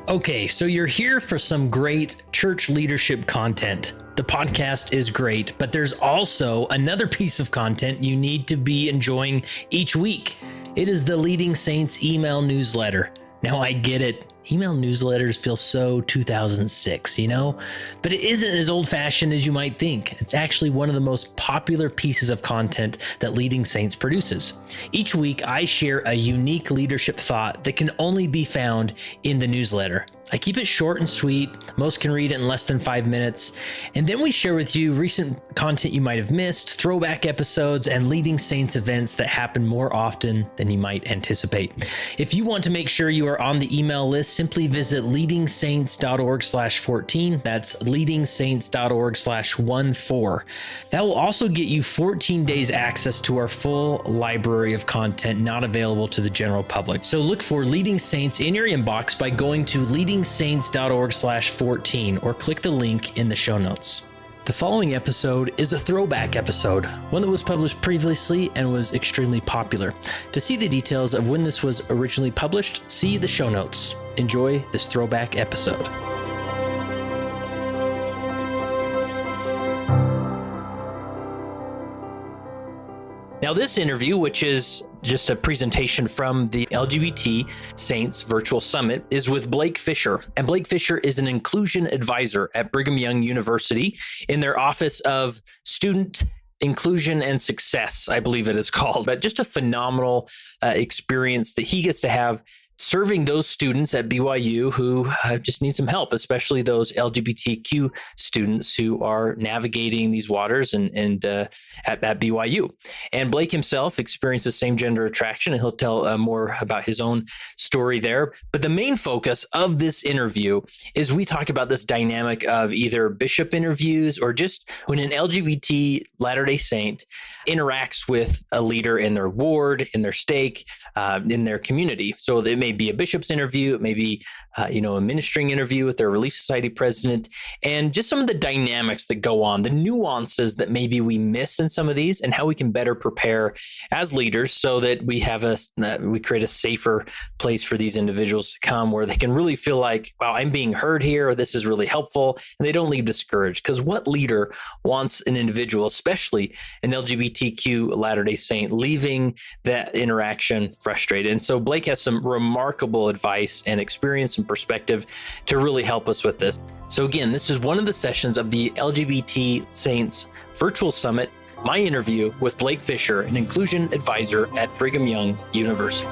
Okay, so you're here for some great church leadership content. The podcast is great, but there's also another piece of content you need to be enjoying each week. It is the Leading Saints email newsletter. Now, I get it. Email newsletters feel so 2006, But it isn't as old-fashioned as you might think. It's actually one of the most popular pieces of content that Leading Saints produces. Each week, I share a unique leadership thought that can only be found in the newsletter. I keep it short and sweet. Most can read it in less than 5 minutes. And then we share with you recent content you might have missed, throwback episodes, and Leading Saints events that happen more often than you might anticipate. If you want to make sure you are on the email list, simply visit leadingsaints.org/14. That's leadingsaints.org/14. That will also get you 14 days access to our full library of content not available to the general public. So look for Leading Saints in your inbox by going to leadingsaints.org/14 or click the link in the show notes. The following episode is a throwback episode, one that was published previously and was extremely popular. To see the details of when this was originally published, see the show notes. Enjoy this throwback episode. Now, this interview, which is just a presentation from the LGBT Saints Virtual Summit, is with Blake Fisher. And Blake Fisher is an inclusion advisor at Brigham University in their Office of Student Inclusion and Success, I believe it is called. But just a phenomenal experience that he gets to have serving those students at BYU who just need some help, especially those LGBTQ students who are navigating these waters and at BYU. And Blake himself experiences same-gender attraction, and he'll tell more about his own story there. But the main focus of this interview is we talk about this dynamic of either bishop interviews or just when an LGBT Latter-day Saint interacts with a leader in their ward, in their stake, in their community. So it may be a bishop's interview, it may be a ministering interview with their Relief Society president, and just some of the dynamics that go on, the nuances that maybe we miss in some of these, and how we can better prepare as leaders so that we create a safer place for these individuals to come where they can really feel like, wow, I'm being heard here, or this is really helpful, and they don't leave discouraged. Because what leader wants an individual, especially an LGBTQ Latter-day Saint, leaving that interaction frustrated? And so Blake has some remarkable advice and experience and perspective to really help us with this. So again, this is one of the sessions of the LGBT Saints Virtual Summit, my interview with Blake Fisher, an inclusion advisor at Brigham Young University.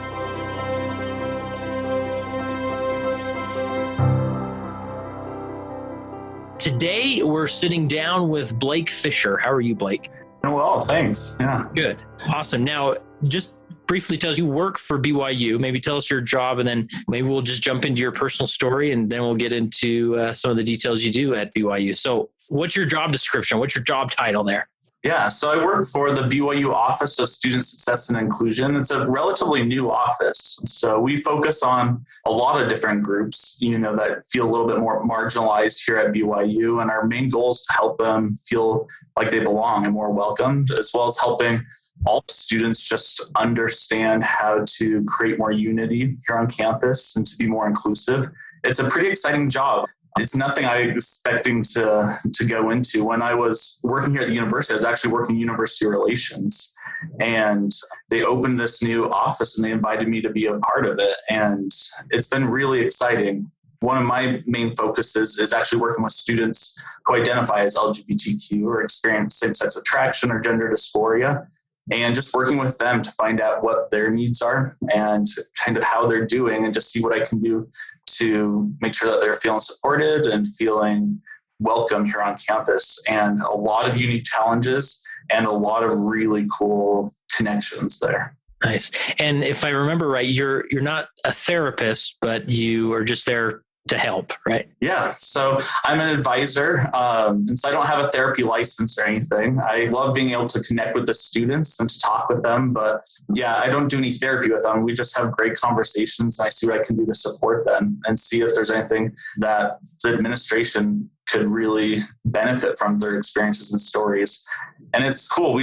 Today, we're sitting down with Blake Fisher. How are you, Blake? Well, thanks. Yeah. Good. Awesome. Now, just briefly tell us, you work for BYU. Maybe tell us your job, and then maybe we'll just jump into your personal story, and then we'll get into some of the details you do at BYU. So what's your job description? What's your job title there? Yeah, so I work for the BYU Office of Student Success and Inclusion. It's a relatively new office. So we focus on a lot of different groups, that feel a little bit more marginalized here at BYU. And our main goal is to help them feel like they belong and more welcomed, as well as helping all students just understand how to create more unity here on campus and to be more inclusive. It's a pretty exciting job. It's nothing I was expecting to go into. When I was working here at the university, I was actually working University Relations, and they opened this new office and they invited me to be a part of it. And it's been really exciting. One of my main focuses is actually working with students who identify as LGBTQ or experience same-sex attraction or gender dysphoria, and just working with them to find out what their needs are and kind of how they're doing, and just see what I can do to make sure that they're feeling supported and feeling welcome here on campus. And a lot of unique challenges and a lot of really cool connections there. Nice. And if I remember right, you're not a therapist, but you are just there to help, right? Yeah. So I'm an advisor. And so I don't have a therapy license or anything. I love being able to connect with the students and to talk with them. But yeah, I don't do any therapy with them. We just have great conversations. And I see what I can do to support them and see if there's anything that the administration could really benefit from their experiences and stories. And it's cool.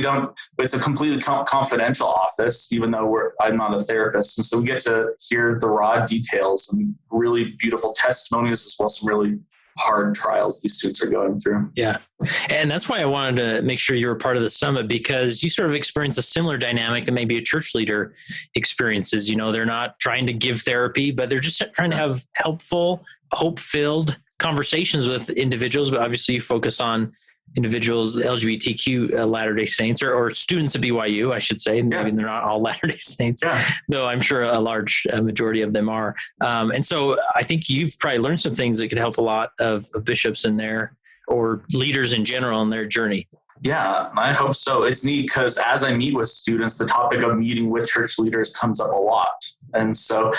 It's a completely confidential office, even though I'm not a therapist. And so we get to hear the raw details and really beautiful testimonies, as well as some really hard trials these students are going through. Yeah. And that's why I wanted to make sure you were part of the summit, because you sort of experience a similar dynamic that maybe a church leader experiences. They're not trying to give therapy, but they're just trying to have helpful, hope-filled conversations with individuals. But obviously you focus on individuals, LGBTQ Latter-day Saints, or students at BYU, I should say. Maybe they're not all Latter-day Saints, though I'm sure a large majority of them are. And so I think you've probably learned some things that could help a lot of bishops in there, or leaders in general in their journey. Yeah, I hope so. It's neat because as I meet with students, the topic of meeting with church leaders comes up a lot. And so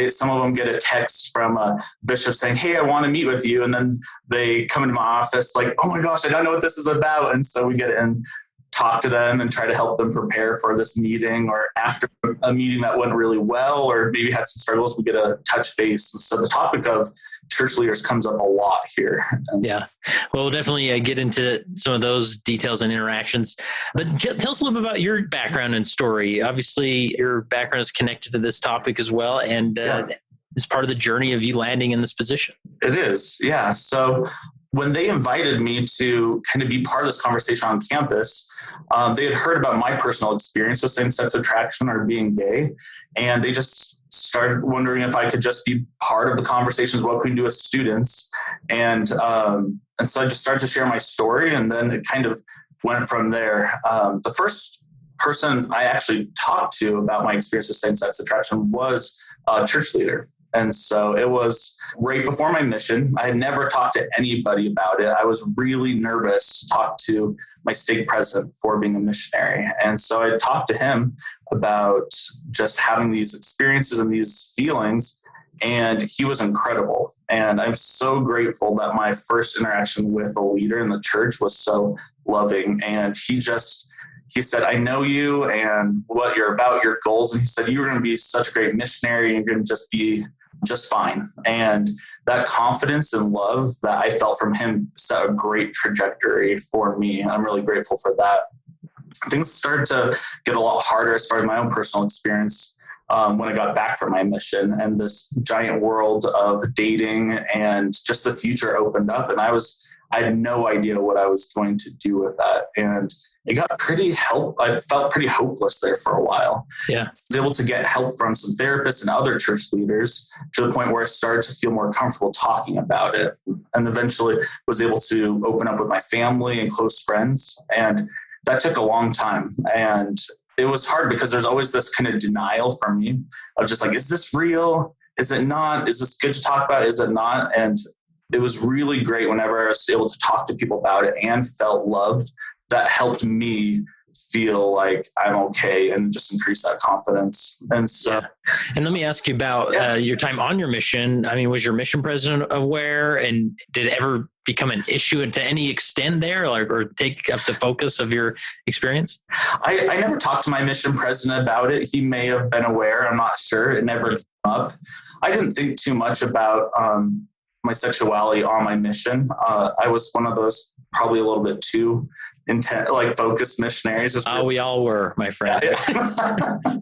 some of them get a text from a bishop saying, hey, I want to meet with you. And then they come into my office like, oh my gosh, I don't know what this is about. And so we get in, talk to them and try to help them prepare for this meeting, or after a meeting that went really well, or maybe had some struggles, we get a touch base. And so the topic of church leaders comes up a lot here. Yeah. Well, we'll definitely get into some of those details and interactions, but tell us a little bit about your background and story. Obviously your background is connected to this topic as well. And is part of the journey of you landing in this position. It is. Yeah. So when they invited me to kind of be part of this conversation on campus, they had heard about my personal experience with same-sex attraction or being gay. And they just started wondering if I could just be part of the conversations, what we can do with students. And so I just started to share my story, and then it kind of went from there. The first person I actually talked to about my experience with same-sex attraction was a church leader. And so it was right before my mission. I had never talked to anybody about it. I was really nervous to talk to my stake president before being a missionary. And so I talked to him about just having these experiences and these feelings, and he was incredible. And I'm so grateful that my first interaction with a leader in the church was so loving. And he said, I know you and what you're about, your goals. And he said, you're going to be such a great missionary. You're going to just be just fine. And that confidence and love that I felt from him set a great trajectory for me. I'm really grateful for that. Things started to get a lot harder as far as my own personal experience when I got back from my mission, and this giant world of dating and just the future opened up. And I had no idea what I was going to do with that. And it got I felt pretty hopeless there for a while. Yeah. I was able to get help from some therapists and other church leaders to the point where I started to feel more comfortable talking about it, and eventually was able to open up with my family and close friends. And that took a long time. And it was hard because there's always this kind of denial from me of just like, is this real? Is it not? Is this good to talk about? Is it not? And it was really great whenever I was able to talk to people about it and felt loved. That helped me feel like I'm okay and just increase that confidence. And so, and let me ask you about your time on your mission. I mean, was your mission president aware, and did it ever become an issue to any extent there, or take up the focus of your experience? I never talked to my mission president about it. He may have been aware. I'm not sure. It never came up. I didn't think too much about my sexuality on my mission. I was one of those probably a little bit too intent, like focused missionaries. We all were, my friend. Yeah.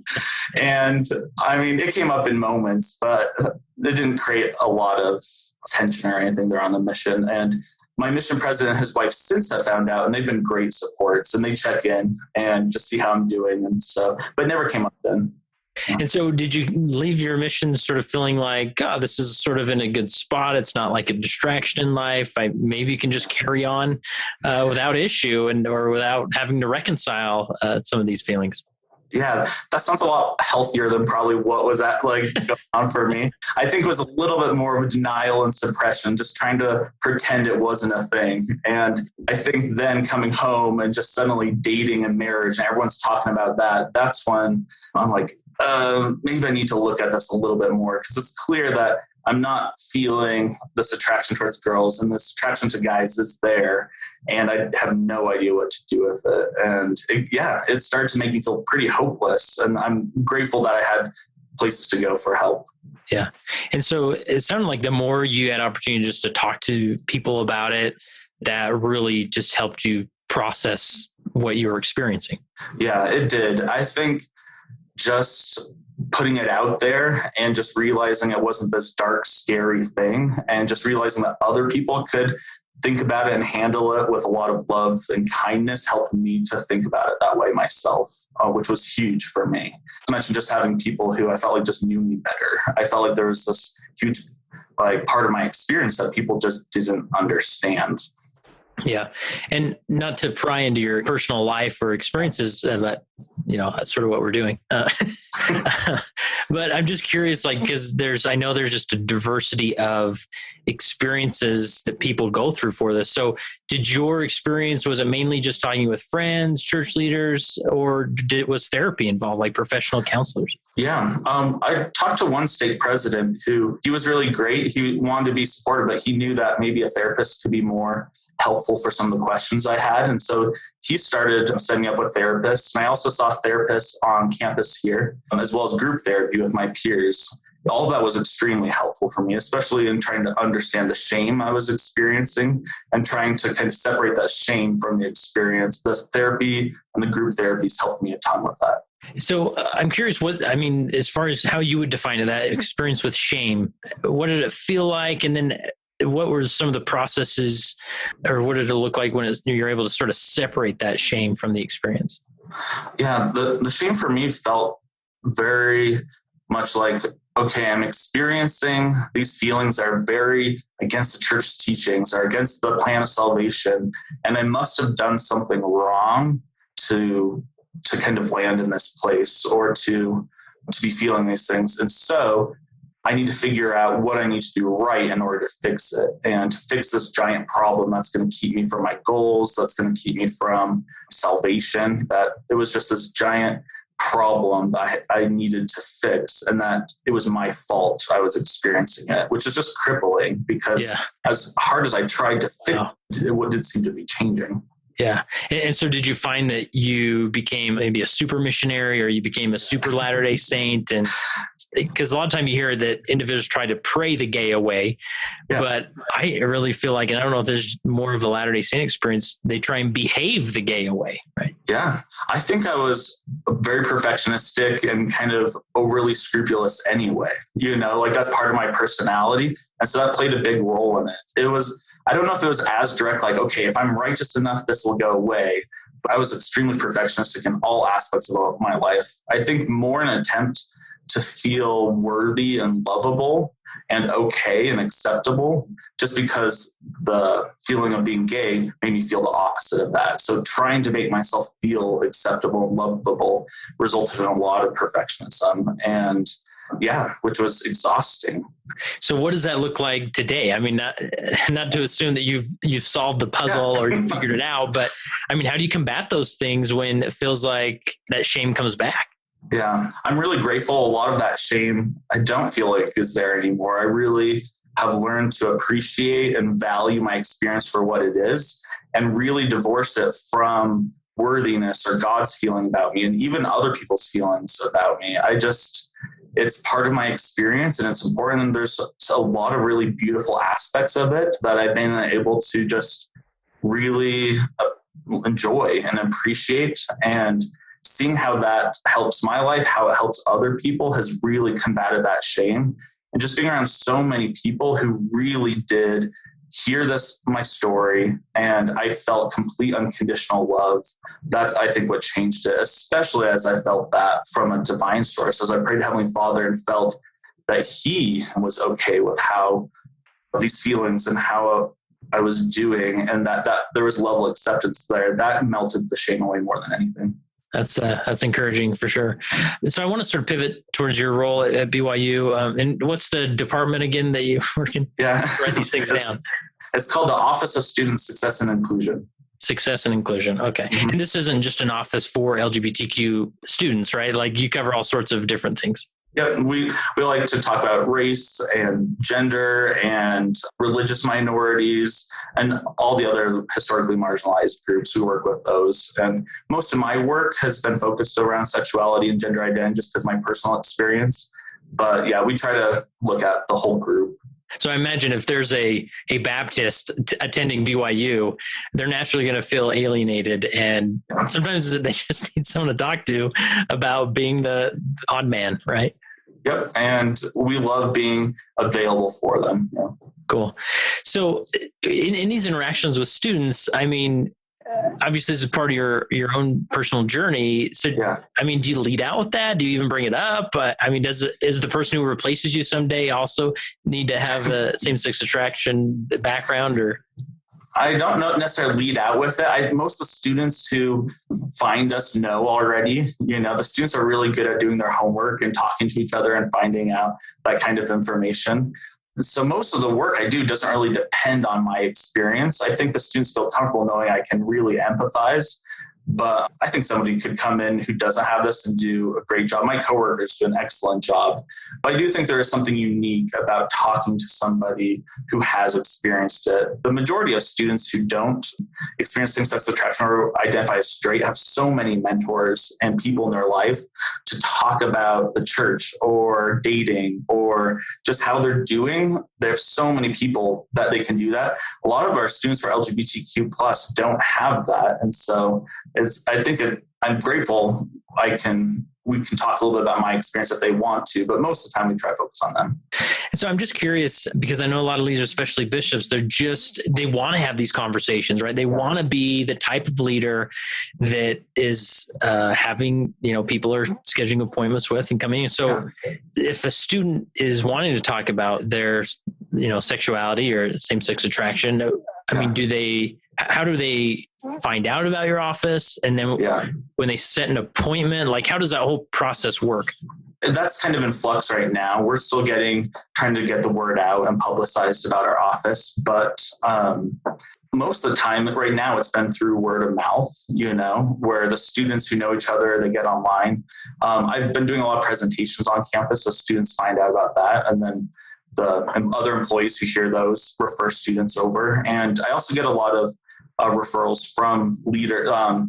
And I mean, it came up in moments, but it didn't create a lot of tension or anything there on the mission. And my mission president and his wife since have found out, and they've been great supports, and they check in and just see how I'm doing. And so, but it never came up then. And so did you leave your mission sort of feeling like, God, this is sort of in a good spot. It's not like a distraction in life. Maybe you can just carry on without issue or without having to reconcile some of these feelings. Yeah, that sounds a lot healthier than probably what was going on for me. I think it was a little bit more of a denial and suppression, just trying to pretend it wasn't a thing. And I think then coming home and just suddenly dating and marriage and everyone's talking about that, that's when I'm like, maybe I need to look at this a little bit more, because it's clear that I'm not feeling this attraction towards girls, and this attraction to guys is there, and I have no idea what to do with it. And it started to make me feel pretty hopeless, and I'm grateful that I had places to go for help. Yeah. And so it sounded like the more you had opportunity just to talk to people about it, that really just helped you process what you were experiencing. Yeah, it did. I think just putting it out there and just realizing it wasn't this dark, scary thing, and just realizing that other people could think about it and handle it with a lot of love and kindness helped me to think about it that way myself, which was huge for me. I mentioned just having people who I felt like just knew me better. I felt like there was this huge part of my experience that people just didn't understand. Yeah. And not to pry into your personal life or experiences, but that's sort of what we're doing. But I'm just curious, because I know there's just a diversity of experiences that people go through for this. So did your experience, was it mainly just talking with friends, church leaders, or was therapy involved, like professional counselors? Yeah. I talked to one state president he was really great. He wanted to be supportive, but he knew that maybe a therapist could be more helpful for some of the questions I had. And so he started setting up with therapists. And I also saw therapists on campus here, as well as group therapy with my peers. All of that was extremely helpful for me, especially in trying to understand the shame I was experiencing and trying to kind of separate that shame from the experience. The therapy and the group therapies helped me a ton with that. So I'm curious as far as how you would define that experience with shame, what did it feel like? And then what were some of the processes, or what did it look like when you're able to sort of separate that shame from the experience? Yeah, the shame for me felt very much like, okay, I'm experiencing these feelings that are very against the church teachings or against the plan of salvation. And I must have done something wrong to kind of land in this place or to be feeling these things. And so I need to figure out what I need to do right in order to fix it and to fix this giant problem that's going to keep me from my goals, that's going to keep me from salvation, that it was just this giant problem that I needed to fix and that it was my fault I was experiencing it, which is just crippling because as hard as I tried to fix it, what did seem to be changing. Yeah. And so did you find that you became maybe a super missionary or you became a super Latter-day Saint? And because a lot of time you hear that individuals try to pray the gay away, but I really feel like, and I don't know if there's more of a Latter-day Saint experience, they try and behave the gay away, right? Yeah. I think I was very perfectionistic and kind of overly scrupulous anyway, that's part of my personality. And so that played a big role in it. I don't know if it was as direct, like, okay, if I'm righteous enough, this will go away. But I was extremely perfectionistic in all aspects of my life. I think more an attempt to feel worthy and lovable and okay and acceptable, just because the feeling of being gay made me feel the opposite of that. So trying to make myself feel acceptable and lovable resulted in a lot of perfectionism and which was exhausting. So what does that look like today? I mean, not to assume that you've solved the puzzle or you figured it out, but I mean, how do you combat those things when it feels like that shame comes back? Yeah, I'm really grateful. A lot of that shame, I don't feel like is there anymore. I really have learned to appreciate and value my experience for what it is and really divorce it from worthiness or God's feeling about me and even other people's feelings about me. It's part of my experience and it's important. And there's a lot of really beautiful aspects of it that I've been able to just really enjoy and appreciate, and seeing how that helps my life, how it helps other people has really combated that shame. And just being around so many people who really did hear my story, and I felt complete unconditional love. That's, I think, what changed it, especially as I felt that from a divine source, as I prayed to Heavenly Father and felt that He was okay with how these feelings and how I was doing, and that there was level of acceptance there. That melted the shame away more than anything. That's encouraging for sure. So I want to sort of pivot towards your role at BYU. And what's the department again that you work in? Yeah. Write these things down. It's called the Office of Student Success and Inclusion. Success and inclusion. Okay. Mm-hmm. And this isn't just an office for LGBTQ students, right? Like you cover all sorts of different things. Yeah, we like to talk about race and gender and religious minorities and all the other historically marginalized groups. We work with those. And most of my work has been focused around sexuality and gender identity just because of my personal experience. But yeah, we try to look at the whole group. So I imagine if there's a Baptist attending BYU, they're naturally going to feel alienated. And sometimes they just need someone to talk to about being the odd man, right? Yep. And we love being available for them. Yeah. Cool. So in these interactions with students, I mean, obviously this is part of your own personal journey. So, yeah. I mean, do you lead out with that? Do you even bring it up? I mean, is the person who replaces you someday also need to have a same-sex attraction background, or? I don't necessarily lead out with it. Most of the students who find us know already. The students are really good at doing their homework and talking to each other and finding out that kind of information. So most of the work I do doesn't really depend on my experience. I think the students feel comfortable knowing I can really empathize. But I think somebody could come in who doesn't have this and do a great job. My coworkers do an excellent job. But I do think there is something unique about talking to somebody who has experienced it. The majority of students who don't experience same-sex attraction or identify as straight have so many mentors and people in their life to talk about the church or dating or just how they're doing. There's so many people that they can do that. A lot of our students for LGBTQ plus don't have that. And so I'm grateful we can talk a little bit about my experience if they want to, but most of the time we try to focus on them. And so I'm just curious, because I know a lot of leaders, especially bishops, they want to have these conversations, right? They want to be the type of leader that is having, people are scheduling appointments with and coming in. So if a student is wanting to talk about their, sexuality or same-sex attraction, I mean, how do they find out about your office? And then when they set an appointment, how does that whole process work? That's kind of in flux right now. We're still trying to get the word out and publicized about our office. But most of the time right now, it's been through word of mouth, where the students who know each other, they get online. I've been doing a lot of presentations on campus, so students find out about that. And then the other employees who hear those refer students over. And I also get a lot of referrals from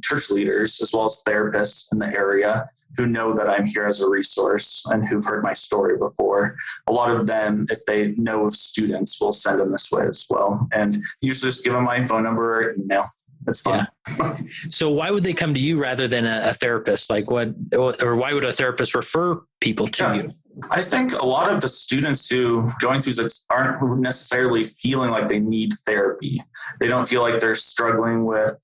church leaders as well as therapists in the area who know that I'm here as a resource and who've heard my story before. A lot of them, if they know of students, will send them this way as well. And usually just give them my phone number or email. It's fun. Yeah. So why would they come to you rather than a therapist? Why would a therapist refer people to you? I think a lot of the students who going through this aren't necessarily feeling like they need therapy. They don't feel like they're struggling with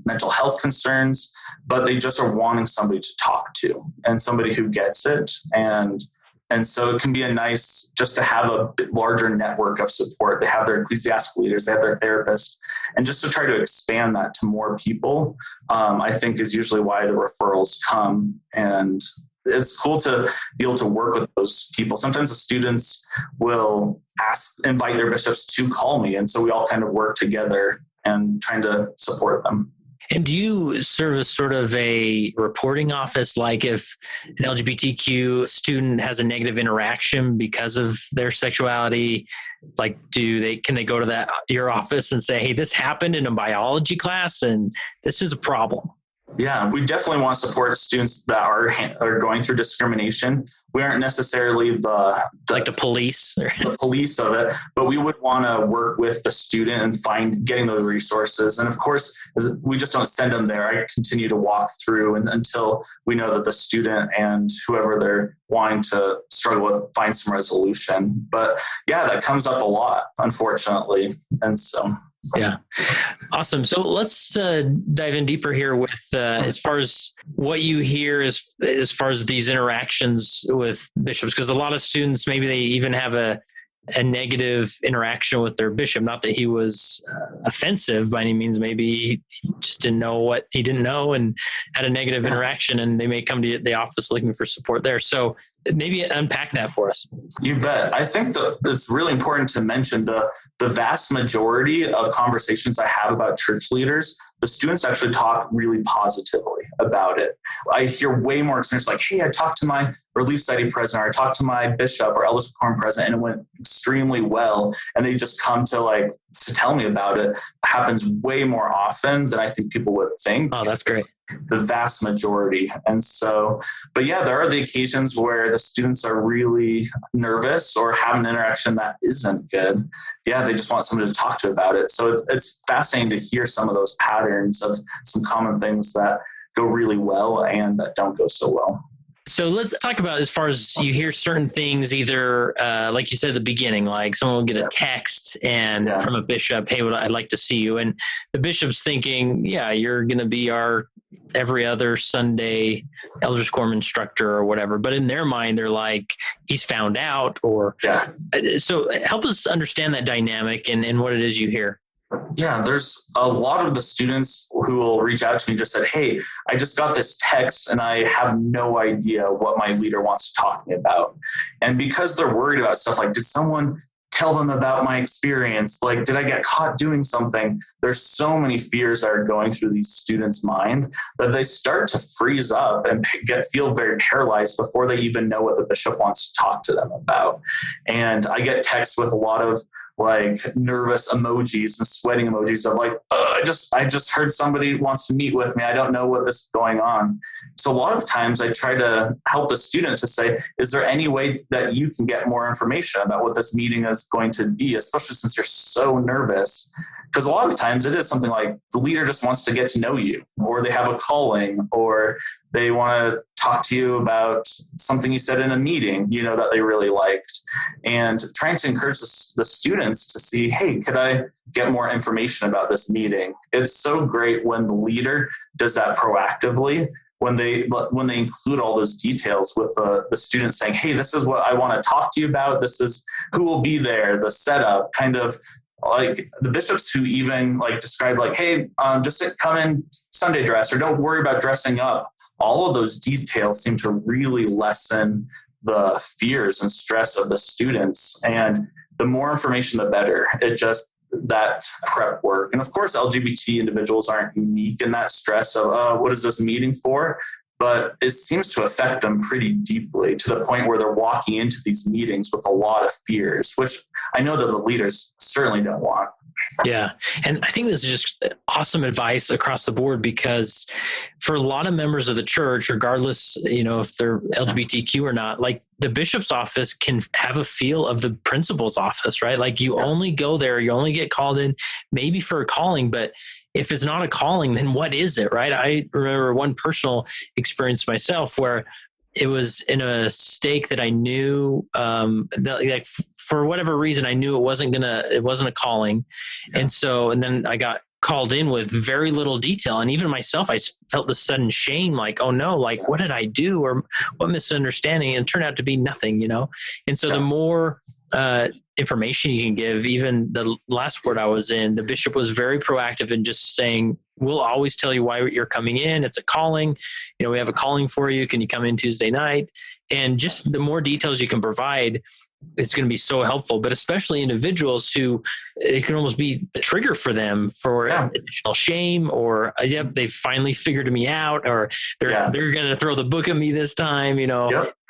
mental health concerns, but they just are wanting somebody to talk to and somebody who gets it. And so it can be nice just to have a bit larger network of support. They have their ecclesiastical leaders, they have their therapists, and just to try to expand that to more people, I think is usually why the referrals come. And it's cool to be able to work with those people. Sometimes the students will invite their bishops to call me. And so we all kind of work together and trying to support them. And do you serve as sort of a reporting office? Like if an LGBTQ student has a negative interaction because of their sexuality, can they go to your office and say, hey, this happened in a biology class and this is a problem? Yeah, we definitely want to support students that are going through discrimination. We aren't necessarily the police, the police of it, but we would want to work with the student and getting those resources. And of course, we just don't send them there. I continue to walk through until we know that the student and whoever they're wanting to struggle with find some resolution. But yeah, that comes up a lot, unfortunately. And so. Yeah. Awesome. So let's dive in deeper here with as far as what you hear as far as these interactions with bishops, because a lot of students, maybe they even have a negative interaction with their bishop. Not that he was offensive by any means. Maybe he just didn't know what he didn't know and had a negative interaction, and they may come to the office looking for support there. So maybe unpack that for us. You bet. I think that it's really important to mention the vast majority of conversations I have about church leaders, the students actually talk really positively about it. I hear way more experience like, hey, I talked to my Relief Society president, or I talked to my bishop or elders quorum president, and it went extremely well. And they just come to tell me about it. It happens way more often than I think people would think. Oh, that's great. The vast majority. And so, but yeah, there are the occasions where the students are really nervous or have an interaction that isn't good. Yeah, they just want somebody to talk to about it. So it's fascinating to hear some of those patterns of some common things that go really well and that don't go so well. So let's talk about, as far as you hear certain things, either like you said at the beginning, like someone will get a text and from a bishop, hey, I'd like to see you. And the bishop's thinking, yeah, you're going to be our every other Sunday elders quorum instructor or whatever. But in their mind, they're like, he's found out. Or so help us understand that dynamic and what it is you hear. Yeah, there's a lot of the students who will reach out to me and just said, hey, I just got this text and I have no idea what my leader wants to talk to me about. And because they're worried about stuff like, did someone tell them about my experience? Like, did I get caught doing something? There's so many fears that are going through these students' mind that they start to freeze up and feel very paralyzed before they even know what the bishop wants to talk to them about. And I get texts with a lot of nervous emojis and sweating emojis of I just heard somebody wants to meet with me. I don't know what this is going on. So a lot of times I try to help the student to say, is there any way that you can get more information about what this meeting is going to be, especially since you're so nervous? Because a lot of times it is something like the leader just wants to get to know you, or they have a calling, or they want to talk to you about something you said in a meeting, that they really liked. And trying to encourage the students to see, hey, could I get more information about this meeting? It's so great when the leader does that proactively, when they include all those details with the student saying, hey, this is what I want to talk to you about. This is who will be there, the setup, kind of like the bishops who even describe hey, just come in Sunday dress, or don't worry about dressing up. All of those details seem to really lessen the fears and stress of the students. And the more information, the better. That prep work. And of course, LGBT individuals aren't unique in that stress of, what is this meeting for? But it seems to affect them pretty deeply, to the point where they're walking into these meetings with a lot of fears, which I know that the leaders certainly don't want. Yeah. And I think this is just awesome advice across the board, because for a lot of members of the church, regardless, if they're LGBTQ or not, the bishop's office can have a feel of the principal's office, right? You only go there, you only get called in maybe for a calling, but if it's not a calling, then what is it, right? I remember one personal experience myself where it was in a stake that I knew, for whatever reason, I knew it wasn't a calling. Yeah. And then I got called in with very little detail. And even myself, I felt this sudden shame, oh no, what did I do, or what misunderstanding? And it turned out to be nothing, And so the more information you can give, even the last word I was in, the bishop was very proactive in just saying, we'll always tell you why you're coming in. It's a calling. We have a calling for you. Can you come in Tuesday night? And just the more details you can provide, it's going to be so helpful, but especially individuals who it can almost be a trigger for them for additional shame, or they finally figured me out, or they're going to throw the book at me this time,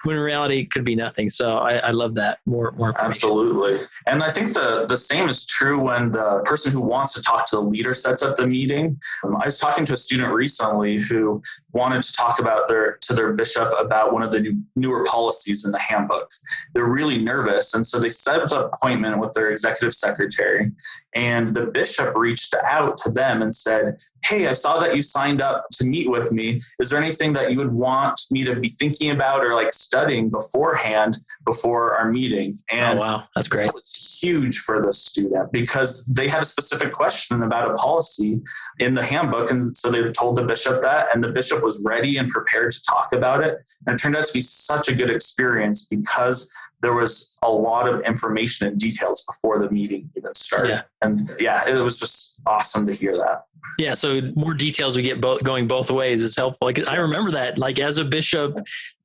when in reality it could be nothing. So I love that more information. Absolutely. And I think the same is true when the person who wants to talk to the leader sets up the meeting. I was talking to a student recently who wanted to talk to their bishop about one of the newer policies in the handbook. They're really nervous. And so they set up an appointment with their executive secretary, and the bishop reached out to them and said, hey, I saw that you signed up to meet with me. Is there anything that you would want me to be thinking about or studying beforehand before our meeting? And oh, wow, that's great. That was huge for the student, because they had a specific question about a policy in the handbook. And so they told the bishop that, and the bishop was ready and prepared to talk about it. And it turned out to be such a good experience, because there was a lot of information and details before the meeting even started. Yeah. And it was just awesome to hear that. Yeah. So more details we get going both ways is helpful. I remember that, as a bishop,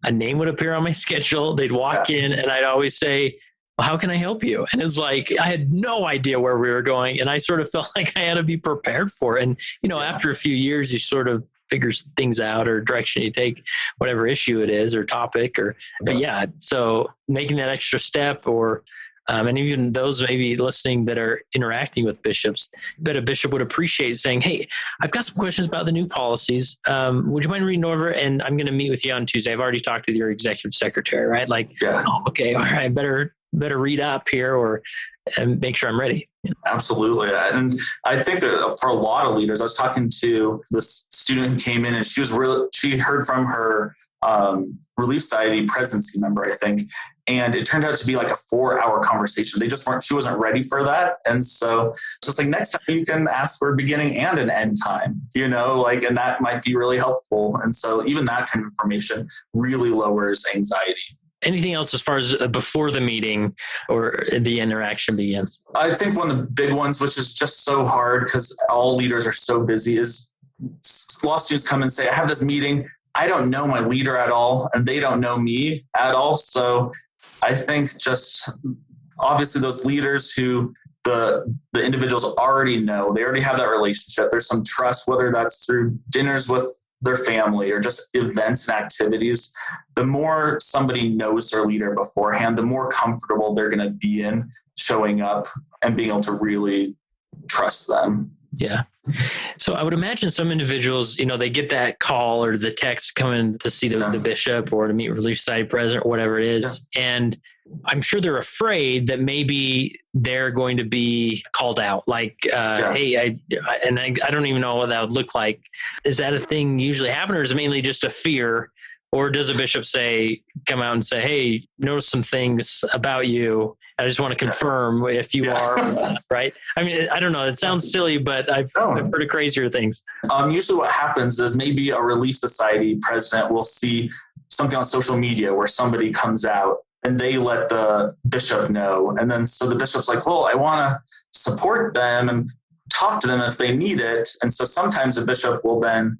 a name would appear on my schedule. They'd walk in and I'd always say, well, how can I help you? And it's like, I had no idea where we were going. And I sort of felt like I had to be prepared for it. And, after a few years, you sort of figure things out or direction you take, whatever issue it is or topic so making that extra step and even those maybe listening that are interacting with bishops, that a bishop would appreciate saying, hey, I've got some questions about the new policies. Would you mind reading over? And I'm going to meet with you on Tuesday. I've already talked with your executive secretary, right? Like, okay, all right, better read up here and make sure I'm ready. Absolutely. And I think that for a lot of leaders, I was talking to this student who came in and she heard from her Relief Society presidency member, I think. And it turned out to be like a 4-hour conversation. She wasn't ready for that. And so it's just like, next time you can ask for a beginning and an end time, and that might be really helpful. And so even that kind of information really lowers anxiety. Anything else as far as before the meeting or the interaction begins? I think one of the big ones, which is just so hard because all leaders are so busy, is law students come and say, I have this meeting. I don't know my leader at all, and they don't know me at all. So I think just obviously those leaders who the individuals already know, they already have that relationship. There's some trust, whether that's through dinners with their family or just events and activities. The more somebody knows their leader beforehand, the more comfortable they're going to be in showing up and being able to really trust them. Yeah. So I would imagine some individuals, they get that call or the text coming to see the bishop or to meet Relief Society president or whatever it is. Yeah. And I'm sure they're afraid that maybe they're going to be called out. Like, hey, I don't even know what that would look like. Is that a thing usually happen, or is it mainly just a fear? Or does a bishop come out and say, hey, notice some things about you. I just want to confirm if you are or not, right? I mean, I don't know. It sounds silly, but I've heard of crazier things. Usually what happens is maybe a Relief Society president will see something on social media where somebody comes out and they let the bishop know. And then so the bishop's like, well, I want to support them and talk to them if they need it. And so sometimes a bishop will then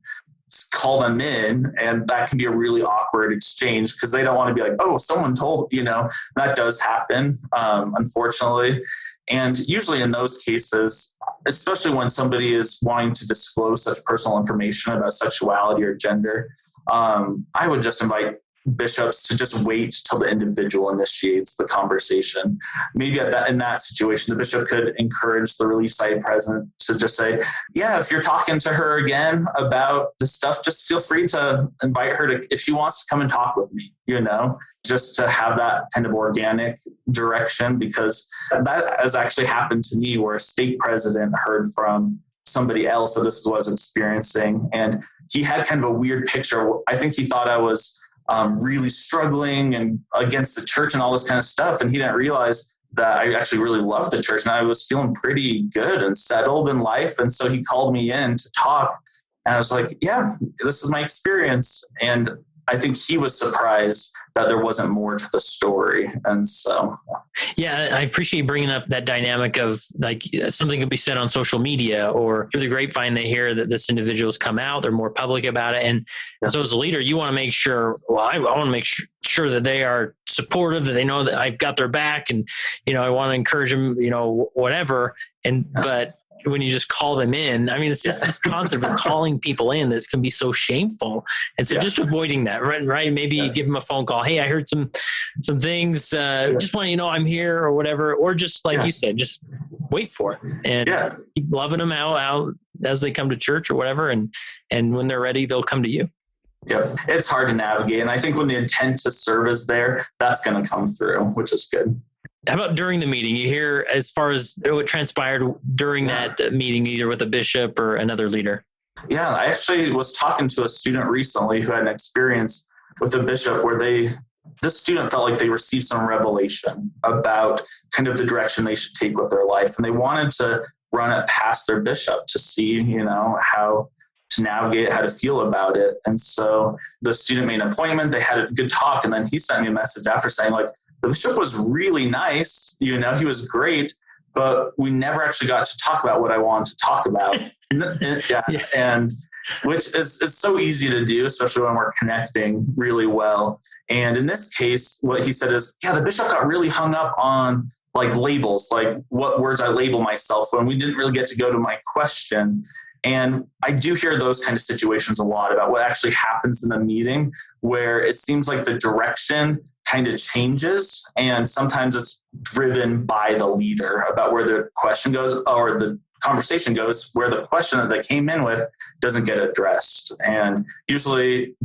call them in, and that can be a really awkward exchange because they don't want to be like, oh, someone told, that does happen, unfortunately. And usually in those cases, especially when somebody is wanting to disclose such personal information about sexuality or gender, I would just invite bishops to just wait till the individual initiates the conversation. Maybe in that situation, the bishop could encourage the Relief Society president to just say, yeah, if you're talking to her again about this stuff, just feel free to invite her to, if she wants to come and talk with me, just to have that kind of organic direction, because that has actually happened to me where a state president heard from somebody else that this is what I was experiencing. And he had kind of a weird picture. I think he thought I was really struggling and against the church and all this kind of stuff. And he didn't realize that I actually really loved the church and I was feeling pretty good and settled in life. And so he called me in to talk, and I was like, yeah, this is my experience. And I think he was surprised that there wasn't more to the story. And so, yeah, I appreciate bringing up that dynamic of like something could be said on social media or through the grapevine. They hear that this individual's come out, they're more public about it. And so as a leader, you want to make sure, I want to make sure that they are supportive, that they know that I've got their back, and, I want to encourage them, whatever. But when you just call them in, I mean, it's just this concept of calling people in that can be so shameful. And so just avoiding that, right? Maybe give them a phone call. Hey, I heard some things, just want you to know I'm here or whatever. Or just like you said, just wait for it and keep loving them out as they come to church or whatever. And when they're ready, they'll come to you. Yep. It's hard to navigate. And I think when the intent to serve is there, that's going to come through, which is good. How about during the meeting? You hear as far as what transpired during that meeting, either with a bishop or another leader? Yeah, I actually was talking to a student recently who had an experience with a bishop where this student felt like they received some revelation about kind of the direction they should take with their life. And they wanted to run it past their bishop to see, how to navigate it, how to feel about it. And so the student made an appointment, they had a good talk. And then he sent me a message after saying like, the bishop was really nice, he was great, but we never actually got to talk about what I wanted to talk about. And which is so easy to do, especially when we're connecting really well. And in this case, what he said is, the bishop got really hung up on like labels, like what words I label myself when we didn't really get to go to my question. And I do hear those kind of situations a lot about what actually happens in the meeting, where it seems like the direction kind of changes. And sometimes it's driven by the leader about where the question goes, or the conversation goes, where the question that they came in with doesn't get addressed. And usually,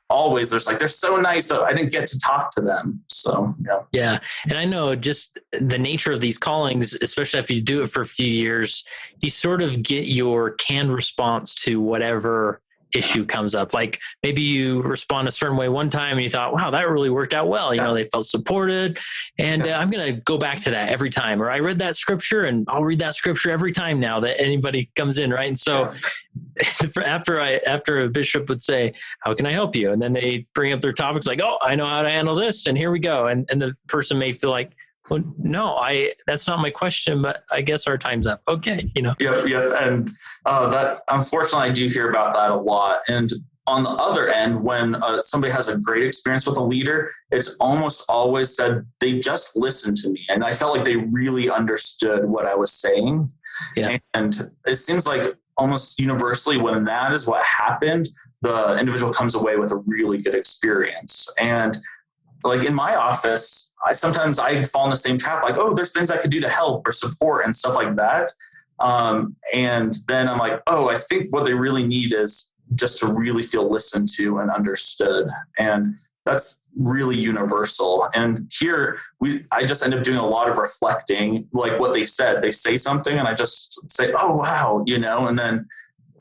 always there's like, they're so nice, but I didn't get to talk to them. So, yeah. And I know just the nature of these callings, especially if you do it for a few years, you sort of get your canned response to whatever issue comes up. Like maybe you respond a certain way one time and you thought, wow, that really worked out well. You know, they felt supported, and I'm going to go back to that every time. Or I read that scripture and I'll read that scripture every time now that anybody comes in. Right. And so after a bishop would say, how can I help you? And then they bring up their topics like, oh, I know how to handle this. And here we go. And the person may feel like, well, no, that's not my question, but I guess our time's up. Okay. Yep. And that, unfortunately, I do hear about that a lot. And on the other end, when somebody has a great experience with a leader, it's almost always said they just listened to me. And I felt like they really understood what I was saying. Yeah. And it seems like almost universally when that is what happened, the individual comes away with a really good experience. And like in my office, I sometimes fall in the same trap, like, oh, there's things I could do to help or support and stuff like that. And then I'm like, oh, I think what they really need is just to really feel listened to and understood. And that's really universal. And here I just end up doing a lot of reflecting, like what they said. They say something and I just say, oh, wow, and then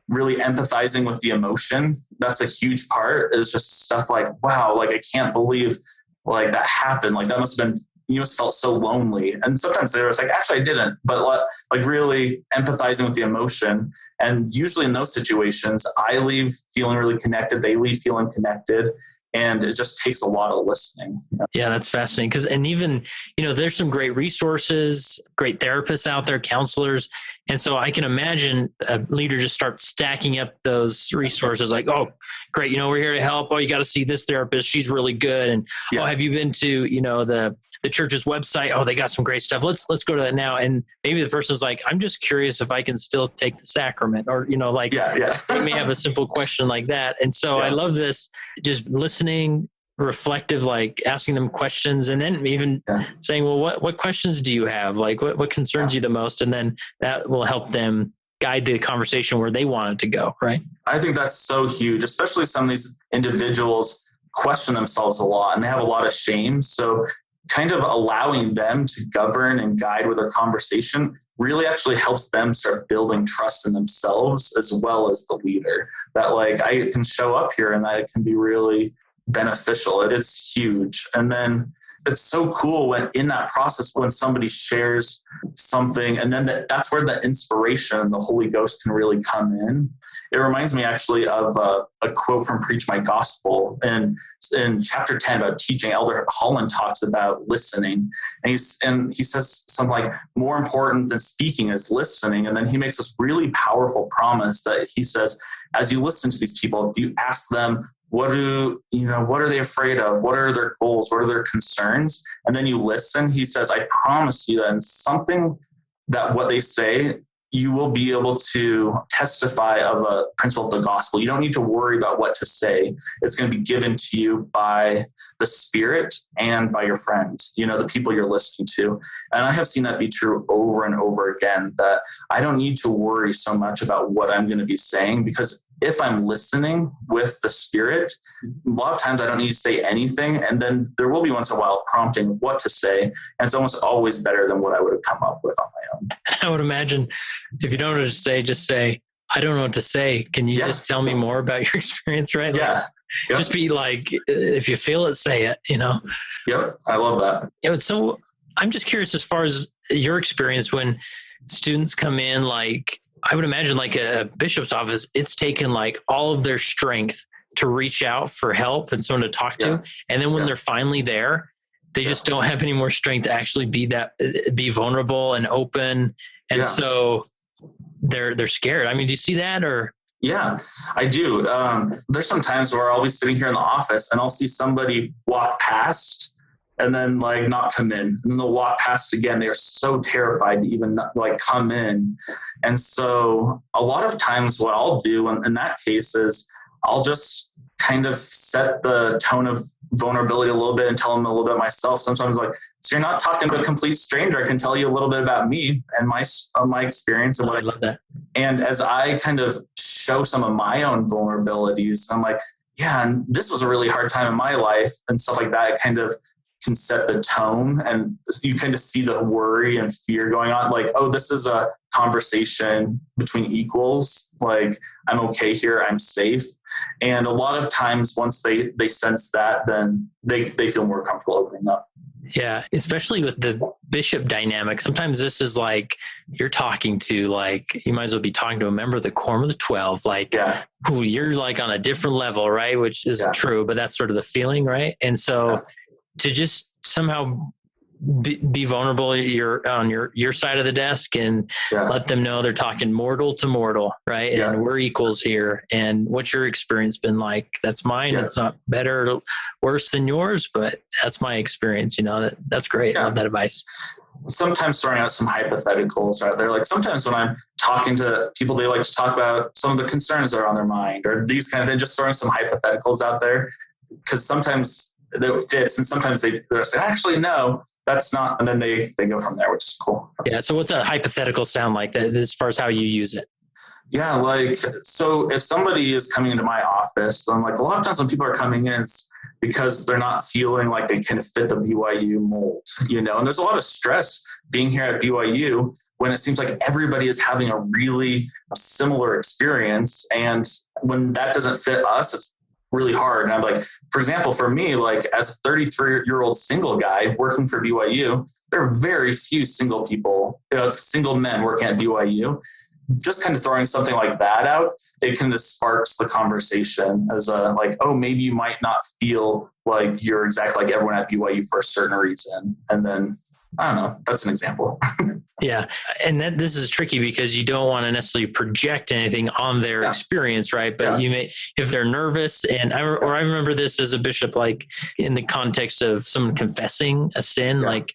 really empathizing with the emotion. That's a huge part, is just stuff like, wow, like I can't believe like that happened. Like that must have been, you must have felt so lonely. And sometimes they were like, actually I didn't, but like really empathizing with the emotion. And usually in those situations, I leave feeling really connected. They leave feeling connected. And it just takes a lot of listening. Yeah, that's fascinating. And even, there's some great resources, great therapists out there, counselors. And so I can imagine a leader just start stacking up those resources like, oh, great. We're here to help. Oh, you got to see this therapist. She's really good. And oh, have you been to, the church's website? Oh, they got some great stuff. Let's go to that now. And maybe the person's like, I'm just curious if I can still take the sacrament, or, they may have a simple question like that. And so I love this, just listening, reflective, like asking them questions, and then even saying, well, what questions do you have? Like what concerns you the most? And then that will help them guide the conversation where they want it to go. Right. I think that's so huge, especially some of these individuals question themselves a lot and they have a lot of shame. So kind of allowing them to govern and guide with their conversation really actually helps them start building trust in themselves as well as the leader, that like I can show up here and that it can be really beneficial. It's huge. And then it's so cool when in that process, when somebody shares something, and then that's where the inspiration, the Holy Ghost can really come in. It reminds me actually of a quote from Preach My Gospel. And in chapter 10 about teaching, Elder Holland talks about listening. And he says something like, more important than speaking is listening. And then he makes this really powerful promise that he says, as you listen to these people, if you ask them, what are they afraid of? What are their goals? What are their concerns? And then you listen. He says, I promise you that in something that what they say, you will be able to testify of a principle of the gospel. You don't need to worry about what to say. It's going to be given to you by the Spirit and by your friends, the people you're listening to. And I have seen that be true over and over again, that I don't need to worry so much about what I'm going to be saying, because if I'm listening with the Spirit, a lot of times I don't need to say anything. And then there will be once in a while prompting of what to say. And it's almost always better than what I would have come up with on my own. I would imagine if you don't know what to say, just say, I don't know what to say. Can you just tell me more about your experience? Right? Yeah. Like, just be like, if you feel it, say it, Yep. I love that. So I'm just curious, as far as your experience when students come in, like, I would imagine like a bishop's office, it's taken like all of their strength to reach out for help and someone to talk to. And then when they're finally there, they just don't have any more strength to actually be vulnerable and open. And so they're scared. I mean, do you see that, or? Yeah, I do. There's some times where I'll be sitting here in the office and I'll see somebody walk past and then like not come in, and then they'll walk past again. They are so terrified to even like come in. And so a lot of times what I'll do in that case is I'll just kind of set the tone of vulnerability a little bit and tell them a little bit myself. Sometimes like, so you're not talking to a complete stranger. I can tell you a little bit about me and my experience and what I love that. And as I kind of show some of my own vulnerabilities, I'm like, yeah, and this was a really hard time in my life and stuff like that. It kind of can set the tone, and you kind of see the worry and fear going on. Like, oh, this is a conversation between equals. Like, I'm okay here. I'm safe. And a lot of times once they sense that, then they feel more comfortable opening up. Yeah, especially with the bishop dynamic. Sometimes this is like you're talking to, like, you might as well be talking to a member of the Quorum of the 12, like, who you're like on a different level, right? Which isn't true, but that's sort of the feeling, right? And so to just somehow be vulnerable, you're on your side of the desk, and let them know they're talking mortal to mortal, right? And we're equals here. And what's your experience been like? That's mine. It's not better or worse than yours, but that's my experience. That's great. I love that advice. Sometimes throwing out some hypotheticals out there. Like sometimes when I'm talking to people, they like to talk about some of the concerns that are on their mind or these kind of things, just throwing some hypotheticals out there, because sometimes it fits, and sometimes they're say, actually, no, that's not. And then they go from there, which is cool. Yeah. So what's a hypothetical sound like that as far as how you use it? Yeah. Like, so if somebody is coming into my office, I'm like, a lot of times when people are coming in, it's because they're not feeling like they can fit the BYU mold, and there's a lot of stress being here at BYU when it seems like everybody is having a really similar experience. And when that doesn't fit us, it's really hard. And I'm like, for example, for me, like as a 33-year-old single guy working for BYU, there are very few single people, single men working at BYU. Just kind of throwing something like that out, it kind of sparks the conversation as like, oh, maybe you might not feel like you're exactly like everyone at BYU for a certain reason. And then, I don't know, that's an example. Yeah. And this is tricky because you don't want to necessarily project anything on their experience, right? But you may, if they're nervous, and I remember this as a bishop, like in the context of someone confessing a sin, like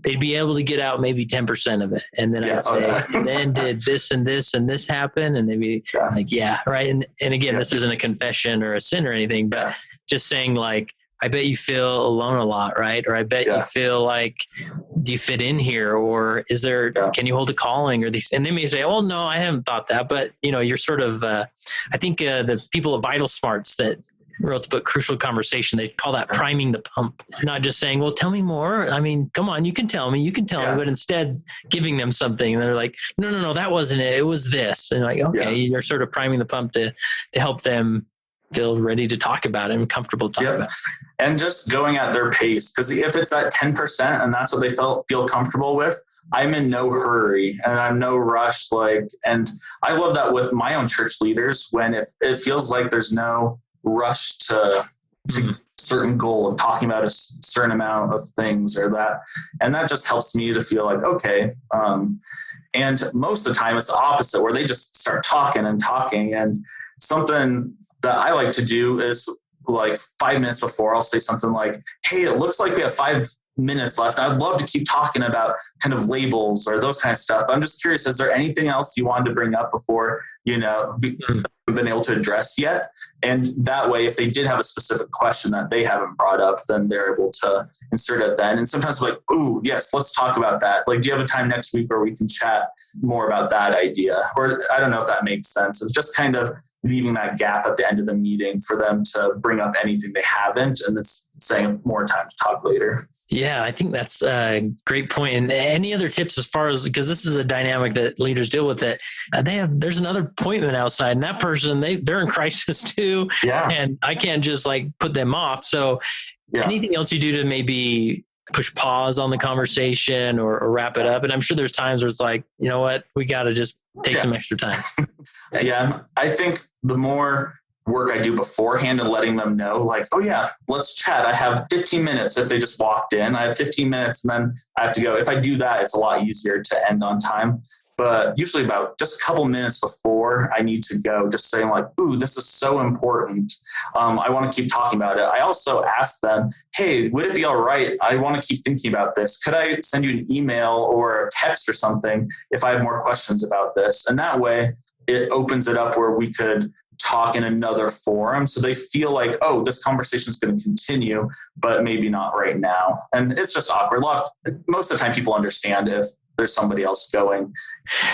they'd be able to get out maybe 10% of it. And then I'd say, then did this and this and this happen? And they'd be like, right. And again, this isn't a confession or a sin or anything, but just saying like, I bet you feel alone a lot, right? Or I bet you feel like, do you fit in here? Or is there, can you hold a calling or these? And they may say, oh, no, I haven't thought that. But, you're sort of, I think the people at Vital Smarts that wrote the book Crucial Conversation, they call that priming the pump. Not just saying, well, tell me more. I mean, come on, you can tell me, but instead giving them something. And they're like, no, that wasn't it. It was this. And like, okay, you're sort of priming the pump to help them feel ready to talk about it and comfortable talking about it. And just going at their pace. Because if it's at 10% and that's what they feel comfortable with, I'm in no hurry and I'm no rush. And I love that with my own church leaders, when it feels like there's no rush to a certain goal of talking about a certain amount of things or that. And that just helps me to feel like, okay. And most of the time it's the opposite, where they just start talking. And something that I like to do is like 5 minutes before, I'll say something like, hey, it looks like we have 5 minutes left. I'd love to keep talking about kind of labels or those kind of stuff. But I'm just curious, is there anything else you wanted to bring up before, been able to address yet? And that way, if they did have a specific question that they haven't brought up, then they're able to insert it then. And sometimes like, ooh, yes, let's talk about that. Like, do you have a time next week where we can chat more about that idea? Or I don't know if that makes sense. It's just kind of leaving that gap at the end of the meeting for them to bring up anything they haven't, and it's saying more time to talk later. Yeah, I think that's a great point. And any other tips as far as, because this is a dynamic that leaders deal with, that there's another appointment outside, and that person, they're in crisis too. Yeah. And I can't just like put them off. So anything else you do to maybe push pause on the conversation or wrap it up? And I'm sure there's times where it's like, you know what, we got to just take some extra time. I think the more work I do beforehand and letting them know, like, oh yeah, let's chat. I have 15 minutes. If they just walked in, I have 15 minutes and then I have to go. If I do that, it's a lot easier to end on time. but usually about just a couple minutes before I need to go, just saying like, ooh, this is so important. I want to keep talking about it. I also ask them, hey, would it be all right? I want to keep thinking about this. Could I send you an email or a text or something if I have more questions about this? And that way it opens it up where we could talk in another forum. So they feel like, oh, this conversation is going to continue, but maybe not right now. And it's just awkward. Most of the time people understand if there's somebody else going.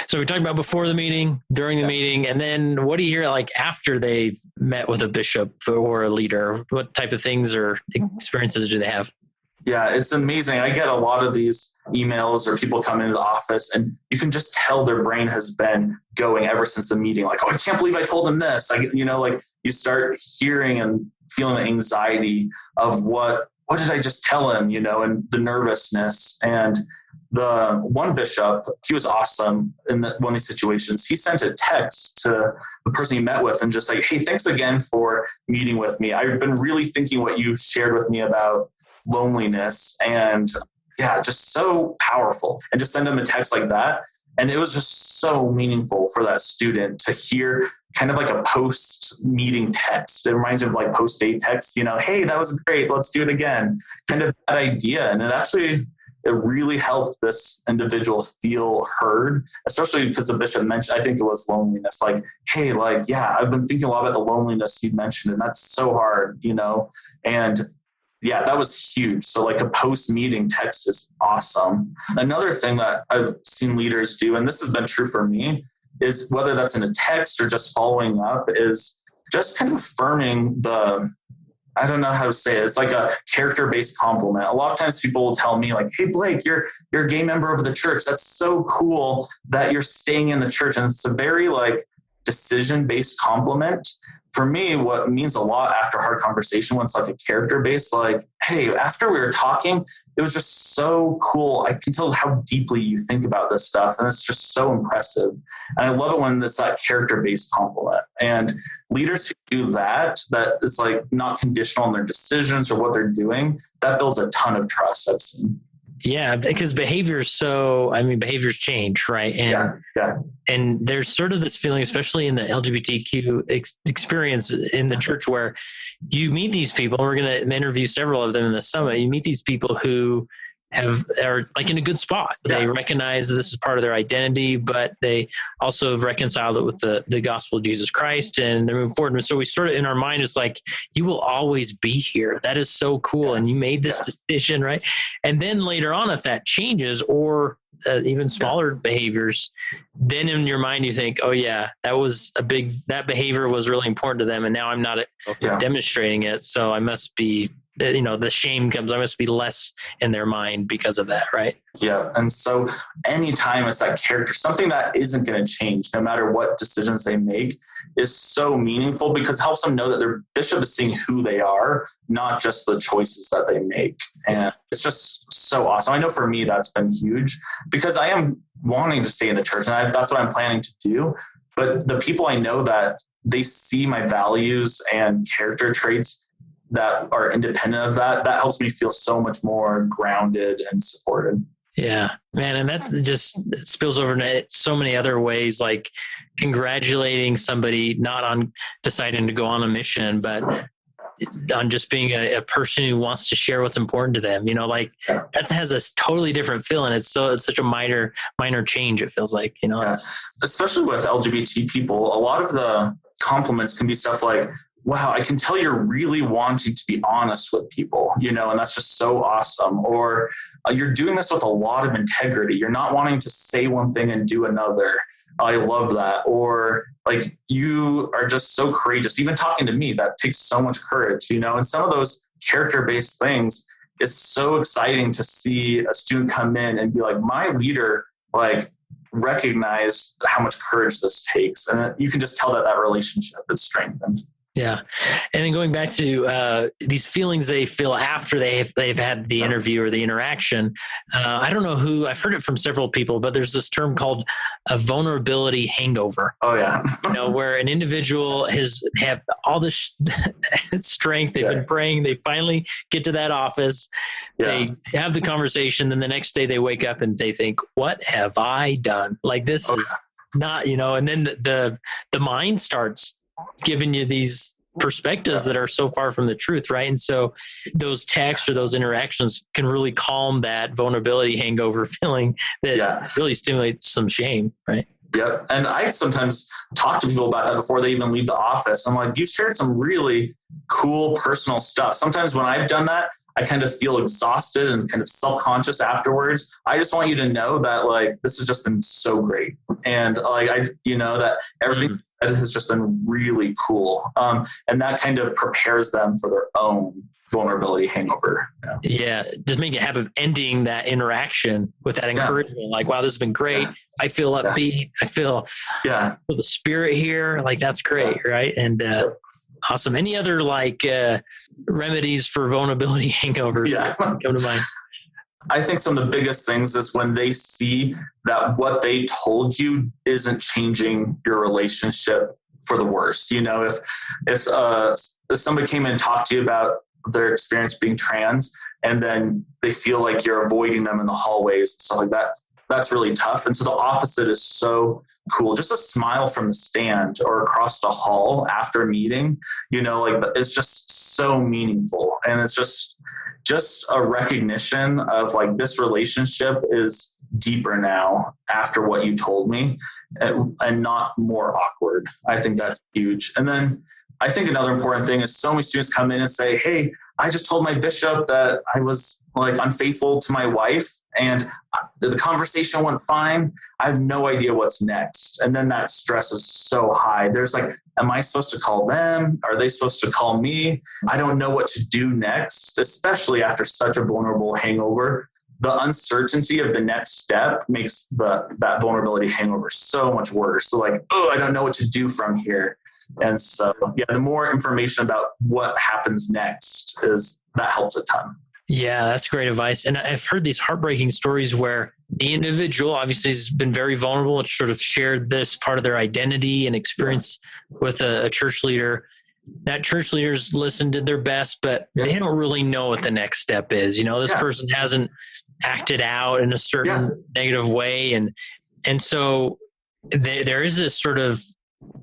So we talked about before the meeting, during the meeting, and then what do you hear like after they've met with a bishop or a leader? What type of things or experiences do they have? Yeah, it's amazing. I get a lot of these emails or people come into the office and you can just tell their brain has been going ever since the meeting. Like, oh, I can't believe I told them this. Like you start hearing and feeling the anxiety of what did I just tell him, and the nervousness. And the one bishop, he was awesome in one of these situations. He sent a text to the person he met with and just like, hey, thanks again for meeting with me. I've been really thinking what you shared with me about loneliness, and yeah, just so powerful. And just send them a text like that. And it was just so meaningful for that student to hear kind of like a post-meeting text. It reminds me of like post-date text, hey, that was great. Let's do it again. Kind of that idea. And it really helped this individual feel heard, especially because the bishop mentioned, I think it was loneliness. Like, hey, yeah, I've been thinking a lot about the loneliness you mentioned, and that's so hard, and yeah, that was huge. So like a post-meeting text is awesome. Another thing that I've seen leaders do, and this has been true for me, is whether that's in a text or just following up, is just kind of affirming I don't know how to say it. It's like a character-based compliment. A lot of times people will tell me like, hey, Blake, you're a gay member of the church. That's so cool that you're staying in the church. And it's a very like decision-based compliment. For me, what means a lot after hard conversation when it's like a character-based, like, hey, after we were talking, it was just so cool. I can tell how deeply you think about this stuff. And it's just so impressive. And I love it when it's that character-based compliment. And leaders who do that is like not conditional in their decisions or what they're doing, that builds a ton of trust, I've seen. Yeah, because behaviors change, right? And and there's sort of this feeling, especially in the LGBTQ experience in the church, where you meet these people. We're going to interview several of them in the summit. You meet these people who are like in a good spot. Yeah. They recognize this is part of their identity, but they also have reconciled it with the gospel of Jesus Christ, and they're moving forward. And so we sort of in our mind, it's like, you will always be here. That is so cool. Yeah. And you made this decision, right? And then later on, if that changes or even smaller behaviors, then in your mind, you think, oh yeah, that behavior was really important to them. And now I'm not demonstrating it. So I must be, the shame comes, I must be less in their mind because of that. Right. Yeah. And so anytime it's that character, something that isn't going to change, no matter what decisions they make, is so meaningful because it helps them know that their bishop is seeing who they are, not just the choices that they make. And it's just so awesome. I know for me, that's been huge because I am wanting to stay in the church and that's what I'm planning to do. But the people I know that they see my values and character traits that are independent of that helps me feel so much more grounded and supported. Yeah, man. And that just spills over into so many other ways, like congratulating somebody, not on deciding to go on a mission, but on just being a person who wants to share what's important to them. That has a totally different feeling. It's such a minor change. It feels like, especially with LGBT people, a lot of the compliments can be stuff like, wow, I can tell you're really wanting to be honest with people, and that's just so awesome. Or you're doing this with a lot of integrity. You're not wanting to say one thing and do another. I love that. Or like, you are just so courageous. Even talking to me, that takes so much courage, and some of those character-based things, it's so exciting to see a student come in and be like, my leader, like, recognize how much courage this takes. And you can just tell that relationship is strengthened. Yeah. And then going back to these feelings they feel after they've had the interview or the interaction. I don't know who, I've heard it from several people, but there's this term called a vulnerability hangover. Oh yeah. Where an individual have all this strength. They've been praying. They finally get to that office. They have the conversation. Then the next day they wake up and they think, what have I done? Like this is not, and then the mind starts giving you these perspectives that are so far from the truth, right? And so those texts or those interactions can really calm that vulnerability hangover feeling that really stimulates some shame, right? Yep. And I sometimes talk to people about that before they even leave the office. I'm like, you've shared some really cool personal stuff. Sometimes when I've done that, I kind of feel exhausted and kind of self-conscious afterwards. I just want you to know that like, this has just been so great. And like, that everything has just been really cool. And that kind of prepares them for their own vulnerability hangover. Yeah. Just make a habit of ending that interaction with that encouragement. Like, wow, this has been great. I feel upbeat. I feel the spirit here. Like, that's great. Right. And, awesome. Any other remedies for vulnerability hangovers that come to mind? I think some of the biggest things is when they see that what they told you isn't changing your relationship for the worst. If somebody came in and talked to you about their experience being trans, and then they feel like you're avoiding them in the hallways and stuff like that, that's really tough. And so the opposite is so cool. Just a smile from the stand or across the hall after a meeting, it's just so meaningful. And it's just a recognition of like, this relationship is deeper now after what you told me, and not more awkward. I think that's huge. And then I think another important thing is so many students come in and say, hey, I just told my bishop that I was like unfaithful to my wife and the conversation went fine. I have no idea what's next. And then that stress is so high. There's like, am I supposed to call them? Are they supposed to call me? I don't know what to do next, especially after such a vulnerable hangover. The uncertainty of the next step makes that vulnerability hangover so much worse. So like, I don't know what to do from here. And so, the more information about what happens next that helps a ton. Yeah, that's great advice. And I've heard these heartbreaking stories where the individual obviously has been very vulnerable and sort of shared this part of their identity and experience with a church leader. That church leaders listened, did their best, but they don't really know what the next step is. This person hasn't acted out in a certain negative way. And so there is this sort of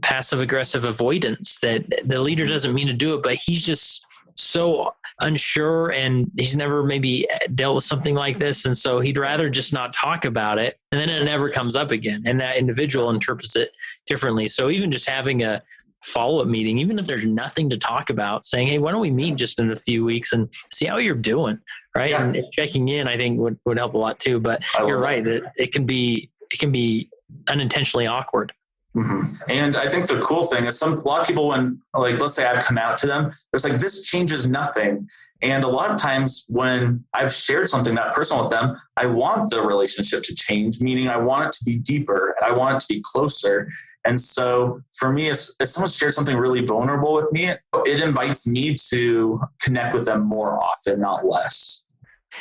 passive aggressive avoidance that the leader doesn't mean to do it, but he's just so unsure and he's never maybe dealt with something like this. And so he'd rather just not talk about it. And then it never comes up again. And that individual interprets it differently. So even just having a follow-up meeting, even if there's nothing to talk about, saying, hey, why don't we meet just in a few weeks and see how you're doing? Right. Yeah. And checking in, I think would help a lot too. But you're right that it can be unintentionally awkward. Mm-hmm. And I think the cool thing is a lot of people, when like, let's say I've come out to them, there's like, this changes nothing. And a lot of times when I've shared something that personal with them, I want the relationship to change, meaning I want it to be deeper. I want it to be closer. And so for me, if someone shared something really vulnerable with me, it invites me to connect with them more often, not less.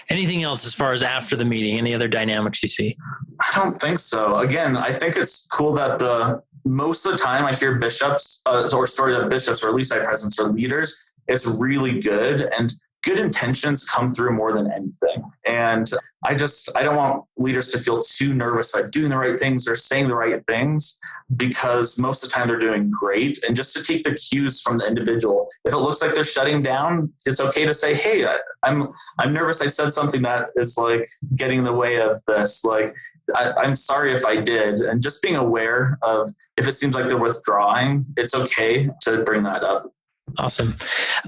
Anything else as far as after the meeting? Any other dynamics you see? I don't think so. Again, I think it's cool that most of the time I hear bishops or stories of bishops or at least presence or leaders, it's really good. And good intentions come through more than anything. And I don't want leaders to feel too nervous about doing the right things or saying the right things, because most of the time they're doing great. And just to take the cues from the individual. If it looks like they're shutting down, it's okay to say, hey, I'm nervous. I said something that is like getting in the way of this. Like, I'm sorry if I did. And just being aware of if it seems like they're withdrawing, it's okay to bring that up. Awesome.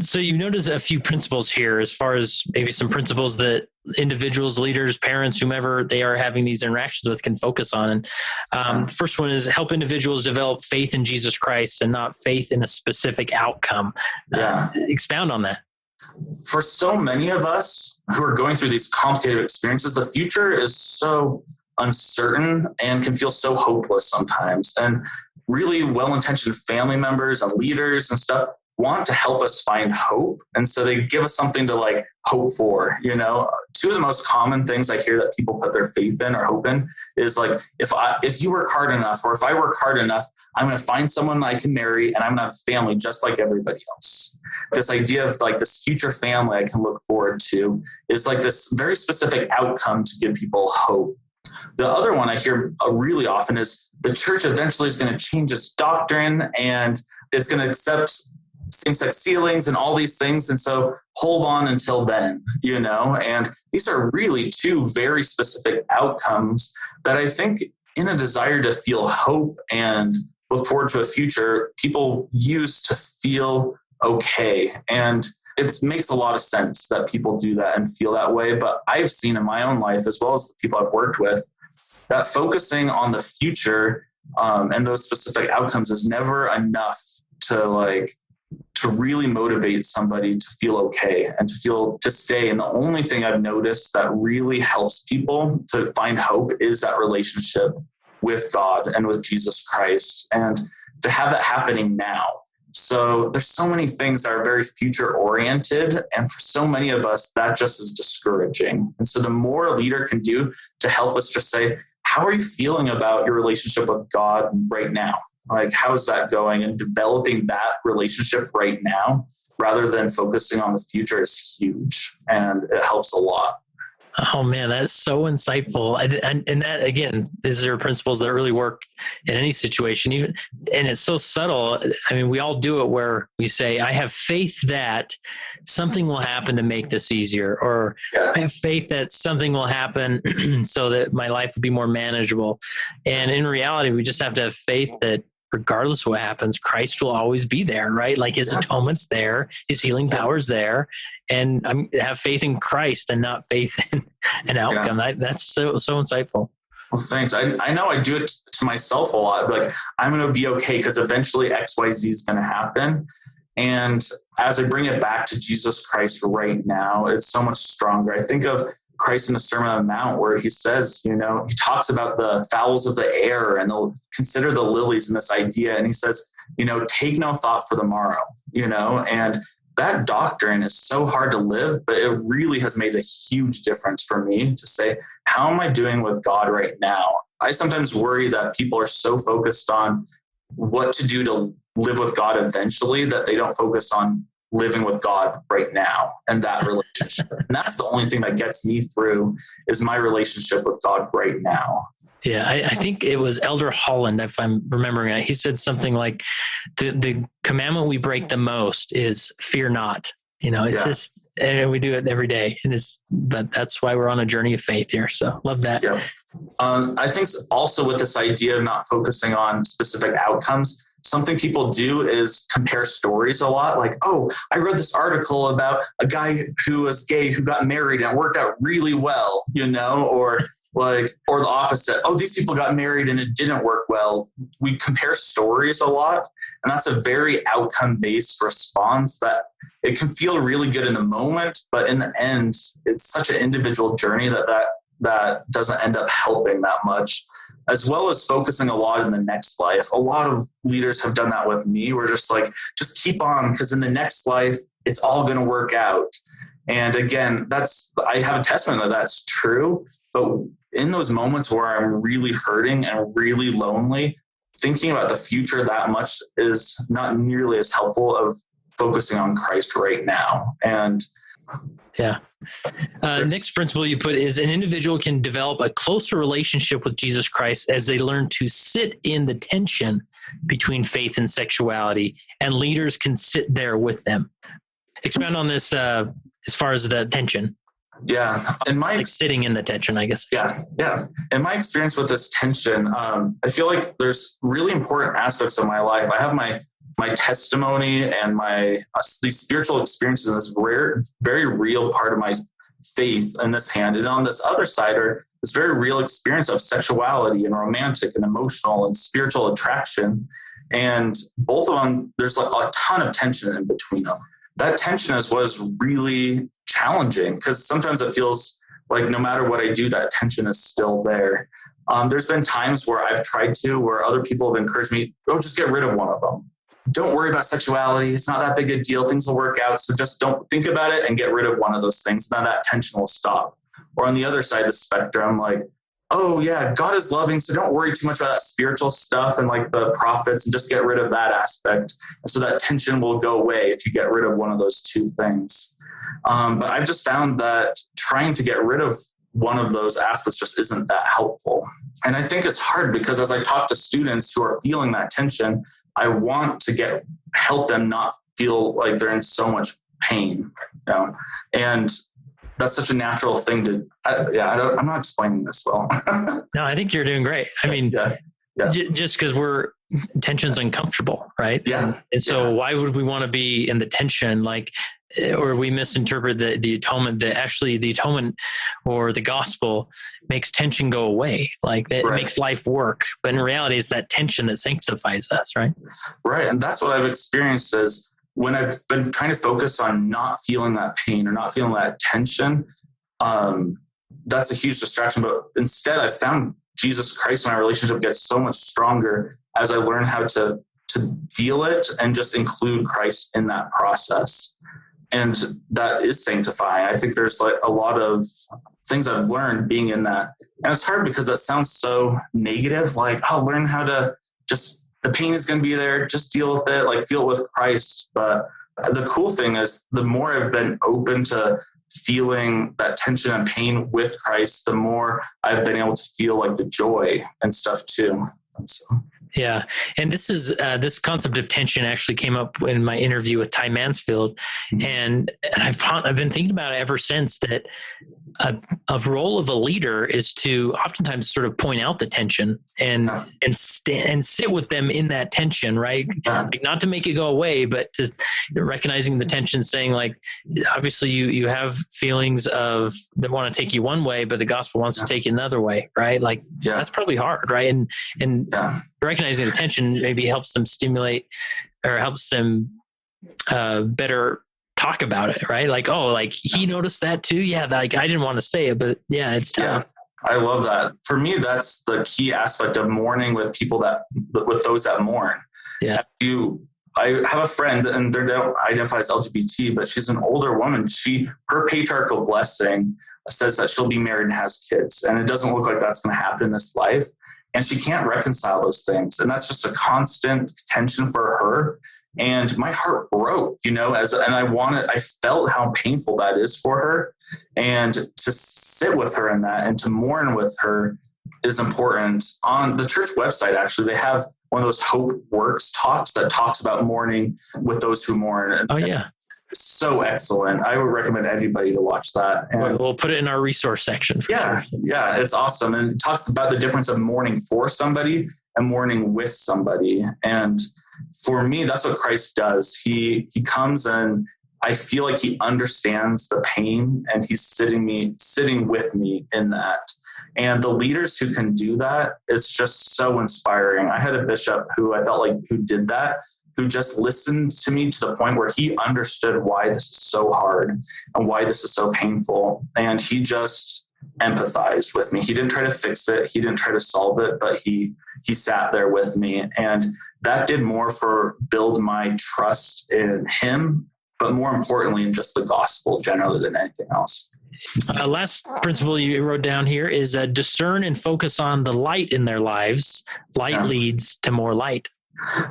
So you notice a few principles here as far as maybe some principles that individuals, leaders, parents, whomever they are having these interactions with can focus on. And the first one is help individuals develop faith in Jesus Christ and not faith in a specific outcome. Expound on that. For so many of us who are going through these complicated experiences, the future is so uncertain and can feel so hopeless sometimes. And really well-intentioned family members and leaders and stuff, want to help us find hope. And so they give us something to like hope for, you know. Two of the most common things I hear that people put their faith in or hope in is like, if you work hard enough, or if I work hard enough, I'm going to find someone I can marry and I'm going to have a family just like everybody else. This idea of like this future family I can look forward to is like this very specific outcome to give people hope. The other one I hear really often is the church eventually is going to change its doctrine and it's going to accept same-sex feelings and all these things. And so hold on until then, you know, and these are really two very specific outcomes that I think in a desire to feel hope and look forward to a future, people use to feel okay. And it makes a lot of sense that people do that and feel that way. But I've seen in my own life, as well as the people I've worked with, that focusing on the future and those specific outcomes is never enough to really motivate somebody to feel okay and to stay. And the only thing I've noticed that really helps people to find hope is that relationship with God and with Jesus Christ, and to have that happening now. So there's so many things that are very future oriented. And for so many of us, that just is discouraging. And so the more a leader can do to help us just say, how are you feeling about your relationship with God right now? Like, how's that going? And developing that relationship right now, rather than focusing on the future, is huge. And it helps a lot. Oh man, that's so insightful. And that, again, these are principles that really work in any situation. And it's so subtle. I mean, we all do it where we say, I have faith that something will happen to make this easier, or I have faith that something will happen so that my life will be more manageable. And in reality, we just have to have faith that regardless of what happens, Christ will always be there, right? Like his atonement's there, his healing power's there, and have faith in Christ and not faith in an outcome. That's so insightful. Well, thanks. I know I do it to myself a lot. Like, I'm going to be okay because eventually XYZ is going to happen. And as I bring it back to Jesus Christ right now, it's so much stronger. I think of Christ in the Sermon on the Mount, where he says, you know, he talks about the fowls of the air and they'll consider the lilies in this idea. And he says, you know, take no thought for the morrow, you know, and that doctrine is so hard to live, but it really has made a huge difference for me to say, how am I doing with God right now? I sometimes worry that people are so focused on what to do to live with God eventually that they don't focus on living with God right now and that relationship. And that's the only thing that gets me through, is my relationship with God right now. Yeah, I think it was Elder Holland, if I'm remembering right. He said something like, the commandment we break the most is fear not. You know, it's just, and we do it every day. But that's why we're on a journey of faith here. So love that. Yeah. I think also with this idea of not focusing on specific outcomes, something people do is compare stories a lot. Like, oh, I read this article about a guy who was gay who got married and it worked out really well, you know, or the opposite. Oh, these people got married and it didn't work well. We compare stories a lot, and that's a very outcome-based response that it can feel really good in the moment, but in the end, it's such an individual journey that doesn't end up helping that much. As well as focusing a lot in the next life. A lot of leaders have done that with me. We're just like, just keep on, because in the next life, it's all going to work out. And again, I have a testament that that's true. But in those moments where I'm really hurting and really lonely, thinking about the future that much is not nearly as helpful of focusing on Christ right now. And yeah. Next principle you put is, an individual can develop a closer relationship with Jesus Christ as they learn to sit in the tension between faith and sexuality, and leaders can sit there with them. Expand on this as far as the tension. Yeah. Sitting in the tension, I guess. Yeah. In my experience with this tension, I feel like there's really important aspects of my life. I have my testimony and these spiritual experiences in this very real part of my faith in this hand. And on this other side are this very real experience of sexuality and romantic and emotional and spiritual attraction. And both of them, there's like a ton of tension in between them. That tension was really challenging, because sometimes it feels like no matter what I do, that tension is still there. There's been times where I've tried to, where other people have encouraged me, just get rid of one of them. don't worry about sexuality. It's not that big a deal. Things will work out. So just don't think about it and get rid of one of those things. Now that tension will stop. Or on the other side of the spectrum, like, oh yeah, God is loving. So don't worry too much about that spiritual stuff and like the prophets, and just get rid of that aspect. And so that tension will go away if you get rid of one of those two things. But I've just found that trying to get rid of one of those aspects just isn't that helpful. And I think it's hard because as I talk to students who are feeling that tension, I want to help them not feel like they're in so much pain, and that's such a natural thing I'm not explaining this well. No, I think you're doing great. I mean, just because tension's uncomfortable, right? Yeah. And so why would we want to be in the tension? Or we misinterpret the atonement, that actually the atonement or the gospel makes tension go away. Like it makes life work. But in reality, it's that tension that sanctifies us, right? Right. And that's what I've experienced is when I've been trying to focus on not feeling that pain or not feeling that tension, that's a huge distraction. But instead, I found Jesus Christ, my relationship gets so much stronger as I learn how to feel it and just include Christ in that process. And that is sanctifying. I think there's like a lot of things I've learned being in that. And it's hard because that sounds so negative. Like, oh, learn how to the pain is going to be there. Just deal with it. Like feel it with Christ. But the cool thing is the more I've been open to feeling that tension and pain with Christ, the more I've been able to feel like the joy and stuff too. And so. Yeah. And this concept of tension actually came up in my interview with Ty Mansfield. And I've been thinking about it ever since, that a role of a leader is to oftentimes sort of point out the tension and sit with them in that tension, right? Like not to make it go away, but just recognizing the tension, saying like, obviously you have feelings that want to take you one way, but the gospel wants to take you another way, right? Like that's probably hard, right? And recognizing the tension maybe helps them stimulate or helps them better talk about it, right? Like, oh, like he noticed that too. Yeah. Like I didn't want to say it, but it's tough. I love that. For me, that's the key aspect of mourning with those that mourn. Yeah. I have a friend and they don't identify as LGBT, but she's an older woman. Her patriarchal blessing says that she'll be married and has kids. And it doesn't look like that's going to happen in this life. And she can't reconcile those things. And that's just a constant tension for her. And my heart broke, I felt how painful that is for her. And to sit with her in that and to mourn with her is important. On the church website, actually, they have one of those Hope Works talks that talks about mourning with those who mourn. Oh, yeah. So excellent. I would recommend anybody to watch that. And we'll put it in our resource section. Sure. Yeah, it's awesome. And it talks about the difference of mourning for somebody and mourning with somebody. And for me, that's what Christ does. He comes and I feel like he understands the pain and he's sitting with me in that. And the leaders who can do that, it's just so inspiring. I had a bishop who I felt like who did that, who just listened to me to the point where he understood why this is so hard and why this is so painful. And he just empathized with me. He didn't try to fix it. He didn't try to solve it, but he sat there with me. And that did more for build my trust in him, but more importantly, in just the gospel generally than anything else. Last principle you wrote down here is discern and focus on the light in their lives. Light leads to more light.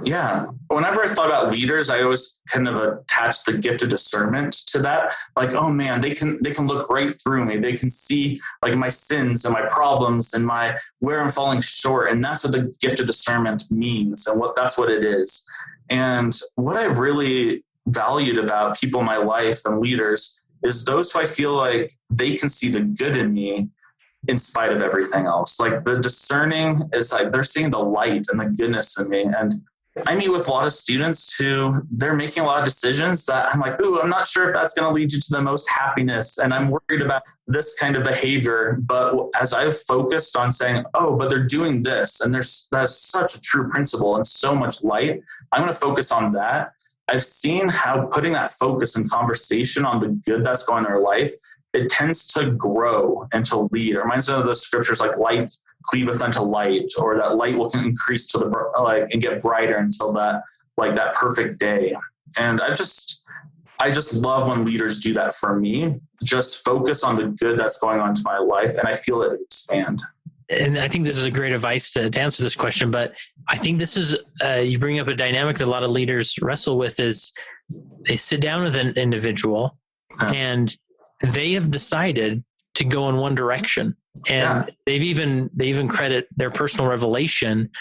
Yeah. Whenever I thought about leaders, I always kind of attached the gift of discernment to that. Like, oh man, they can look right through me. They can see like my sins and my problems and where I'm falling short. And that's what the gift of discernment means. And that's what it is. And what I've really valued about people in my life and leaders is those who I feel like they can see the good in me in spite of everything else. Like the discerning is like they're seeing the light and the goodness in me. And I meet with a lot of students who they're making a lot of decisions that I'm like, ooh, I'm not sure if that's going to lead you to the most happiness. And I'm worried about this kind of behavior. But as I've focused on saying, oh, but they're doing this, and that's such a true principle and so much light, I'm going to focus on that. I've seen how putting that focus and conversation on the good that's going in their life, it tends to grow and to lead. It reminds me of the scriptures like light cleaveth unto light, or that light will increase to and get brighter until that like that perfect day. And I just love when leaders do that for me, just focus on the good that's going on to my life. And I feel it expand. And I think this is a great advice to answer this question, but I think this is, you bring up a dynamic that a lot of leaders wrestle with is they sit down with an individual and they have decided to go in one direction. And they even credit their personal revelation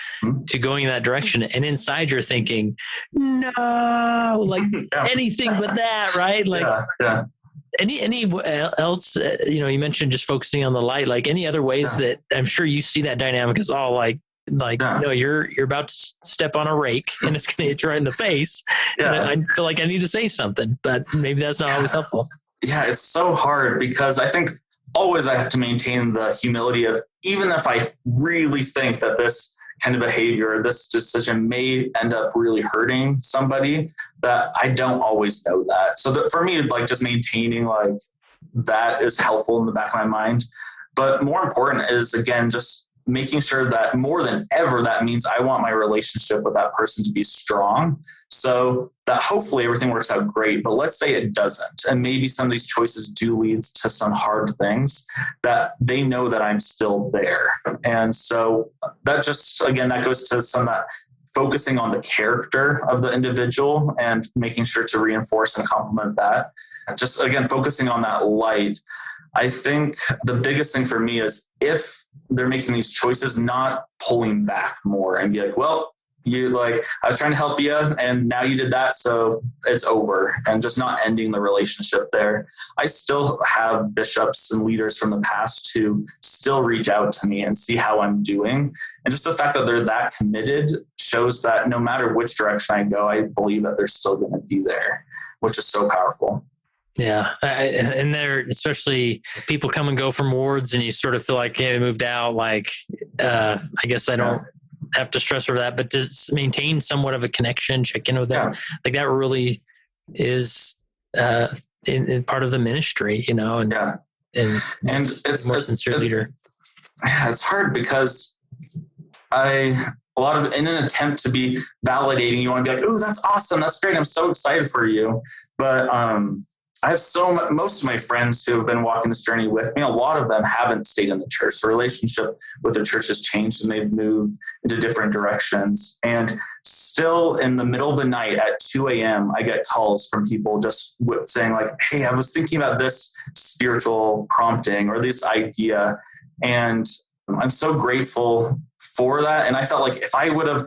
to going in that direction. And inside you're thinking, no, like anything but that, right? Like any else, you mentioned just focusing on the light, like any other ways that I'm sure you see that dynamic is all like, you're about to step on a rake and it's going to hit you right in the face. And I feel like I need to say something, but maybe that's not always helpful. Yeah, it's so hard because I think always I have to maintain the humility of, even if I really think that this kind of behavior, this decision may end up really hurting somebody, that I don't always know that. So for me, like just maintaining like that is helpful in the back of my mind. But more important is, again, just making sure that more than ever, that means I want my relationship with that person to be strong, so that hopefully everything works out great. But let's say it doesn't, and maybe some of these choices do lead to some hard things, that they know that I'm still there. And so that just, again, that goes to some of that focusing on the character of the individual and making sure to reinforce and complement that. Just, again, focusing on that light. I think the biggest thing for me is if they're making these choices, not pulling back more and be like, well, you like, I was trying to help you and now you did that, so it's over, and just not ending the relationship there. I still have bishops and leaders from the past who still reach out to me and see how I'm doing. And just the fact that they're that committed shows that no matter which direction I go, I believe that they're still going to be there, which is so powerful. Yeah. And there, especially people come and go from wards and you sort of feel like, hey, they moved out. Like, I guess I don't have to stress over that, but to maintain somewhat of a connection, check in with them. Like that really is in part of the ministry, and it's more sincere leader. Yeah, it's hard because in an attempt to be validating, you want to be like, oh, that's awesome. That's great. I'm so excited for you. But, I have most of my friends who have been walking this journey with me, a lot of them haven't stayed in the church. The relationship with the church has changed and they've moved into different directions. And still in the middle of the night at 2 a.m., I get calls from people just saying like, hey, I was thinking about this spiritual prompting or this idea. And I'm so grateful for that. And I felt like if I would have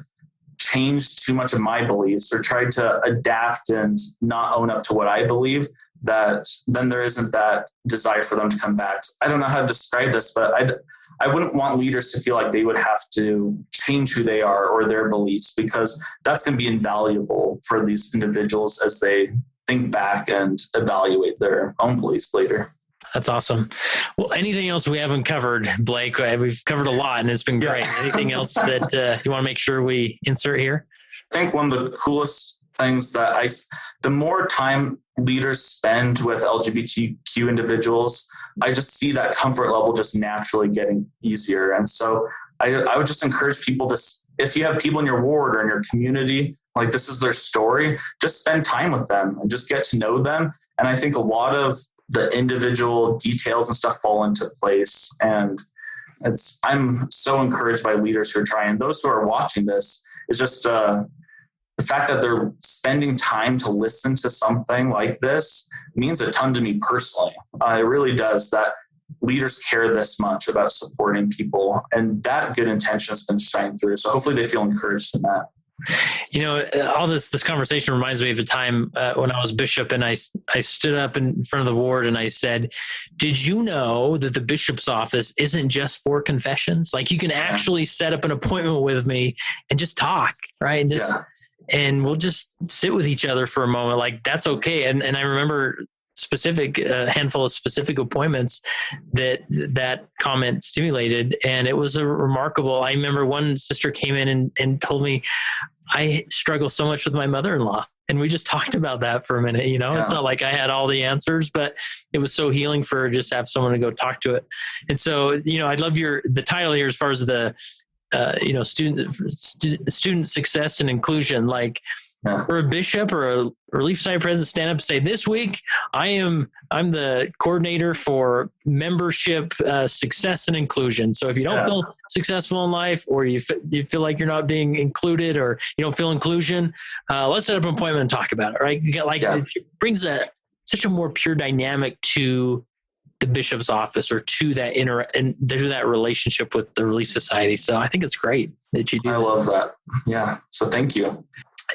changed too much of my beliefs or tried to adapt and not own up to what I believe, that then there isn't that desire for them to come back. I don't know how to describe this, but I wouldn't want leaders to feel like they would have to change who they are or their beliefs, because that's going to be invaluable for these individuals as they think back and evaluate their own beliefs later. That's awesome. Well, anything else we haven't covered, Blake? We've covered a lot and it's been great. Anything else that you want to make sure we insert here? I think one of the coolest things the more time leaders spend with LGBTQ individuals, I just see that comfort level just naturally getting easier. And so I would just encourage people to, if you have people in your ward or in your community, like this is their story, just spend time with them and just get to know them. And I think a lot of the individual details and stuff fall into place. And I'm so encouraged by leaders who are trying. Those who are watching this is just the fact that they're spending time to listen to something like this means a ton to me personally. It really does, that leaders care this much about supporting people, and that good intention has been shining through. So hopefully they feel encouraged in that. All this conversation reminds me of a time when I was bishop and I stood up in front of the ward and I said, did you know that the bishop's office isn't just for confessions? Like you can actually set up an appointment with me and just talk, right? And and we'll just sit with each other for a moment. Like that's okay. And I remember a handful of specific appointments that comment stimulated. And it was I remember one sister came in and told me, I struggle so much with my mother-in-law. And we just talked about that for a minute. It's not like I had all the answers, but it was so healing for her just to have someone to go talk to it. And so, I'd love the title here as far as the, student success and inclusion. Like, or a bishop or a Relief Society president stand up and say, this week I'm the coordinator for membership success and inclusion. So if you don't feel successful in life, or you feel like you're not being included, or you don't feel inclusion, let's set up an appointment and talk about it. Right? It brings such a more pure dynamic to the bishop's office, or to that relationship with the Relief Society. So I think it's great that you do. I love that. Yeah. So thank you.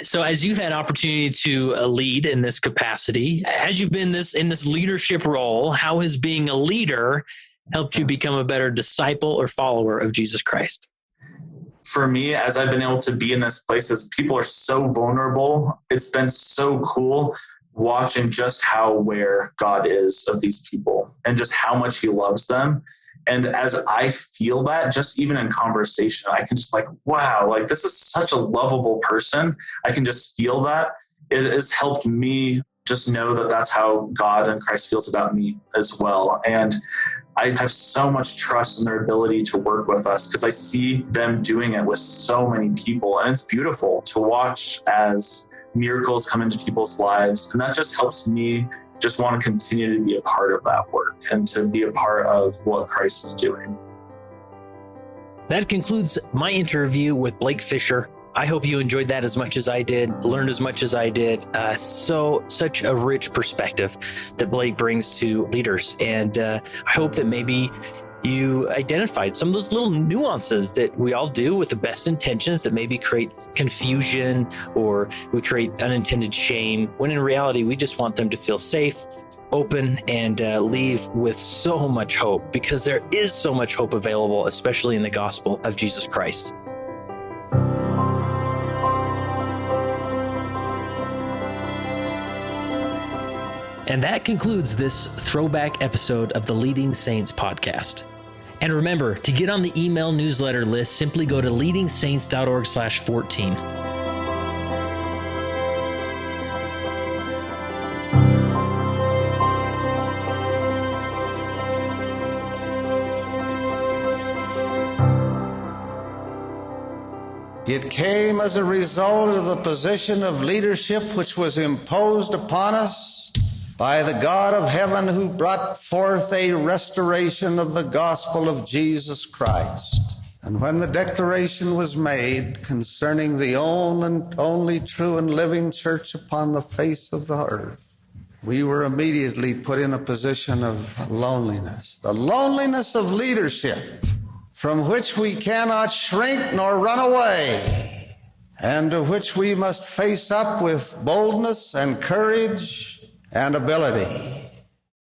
So as you've had opportunity to lead in this capacity, as you've been in this leadership role, how has being a leader helped you become a better disciple or follower of Jesus Christ? For me, as I've been able to be in this place, as people are so vulnerable, it's been so cool watching just how aware God is of these people and just how much he loves them. And as I feel that, just even in conversation, I can just wow, this is such a lovable person. I can just feel that. It has helped me just know that that's how God and Christ feels about me as well. And I have so much trust in their ability to work with us, because I see them doing it with so many people. And it's beautiful to watch as miracles come into people's lives. And that just helps me just want to continue to be a part of that work and to be a part of what Christ is doing. That concludes my interview with Blake Fisher. I hope you enjoyed that as much as I did, learned as much as I did. Such a rich perspective that Blake brings to leaders. And I hope that maybe you identified some of those little nuances that we all do with the best intentions that maybe create confusion, or we create unintended shame, when in reality, we just want them to feel safe, open, and leave with so much hope, because there is so much hope available, especially in the gospel of Jesus Christ. And that concludes this throwback episode of the Leading Saints podcast. And remember, to get on the email newsletter list, simply go to leadingsaints.org/14. It came as a result of the position of leadership which was imposed upon us by the God of heaven, who brought forth a restoration of the gospel of Jesus Christ. And when the declaration was made concerning the only true and living church upon the face of the earth, we were immediately put in a position of loneliness, the loneliness of leadership, from which we cannot shrink nor run away, and to which we must face up with boldness and courage and ability.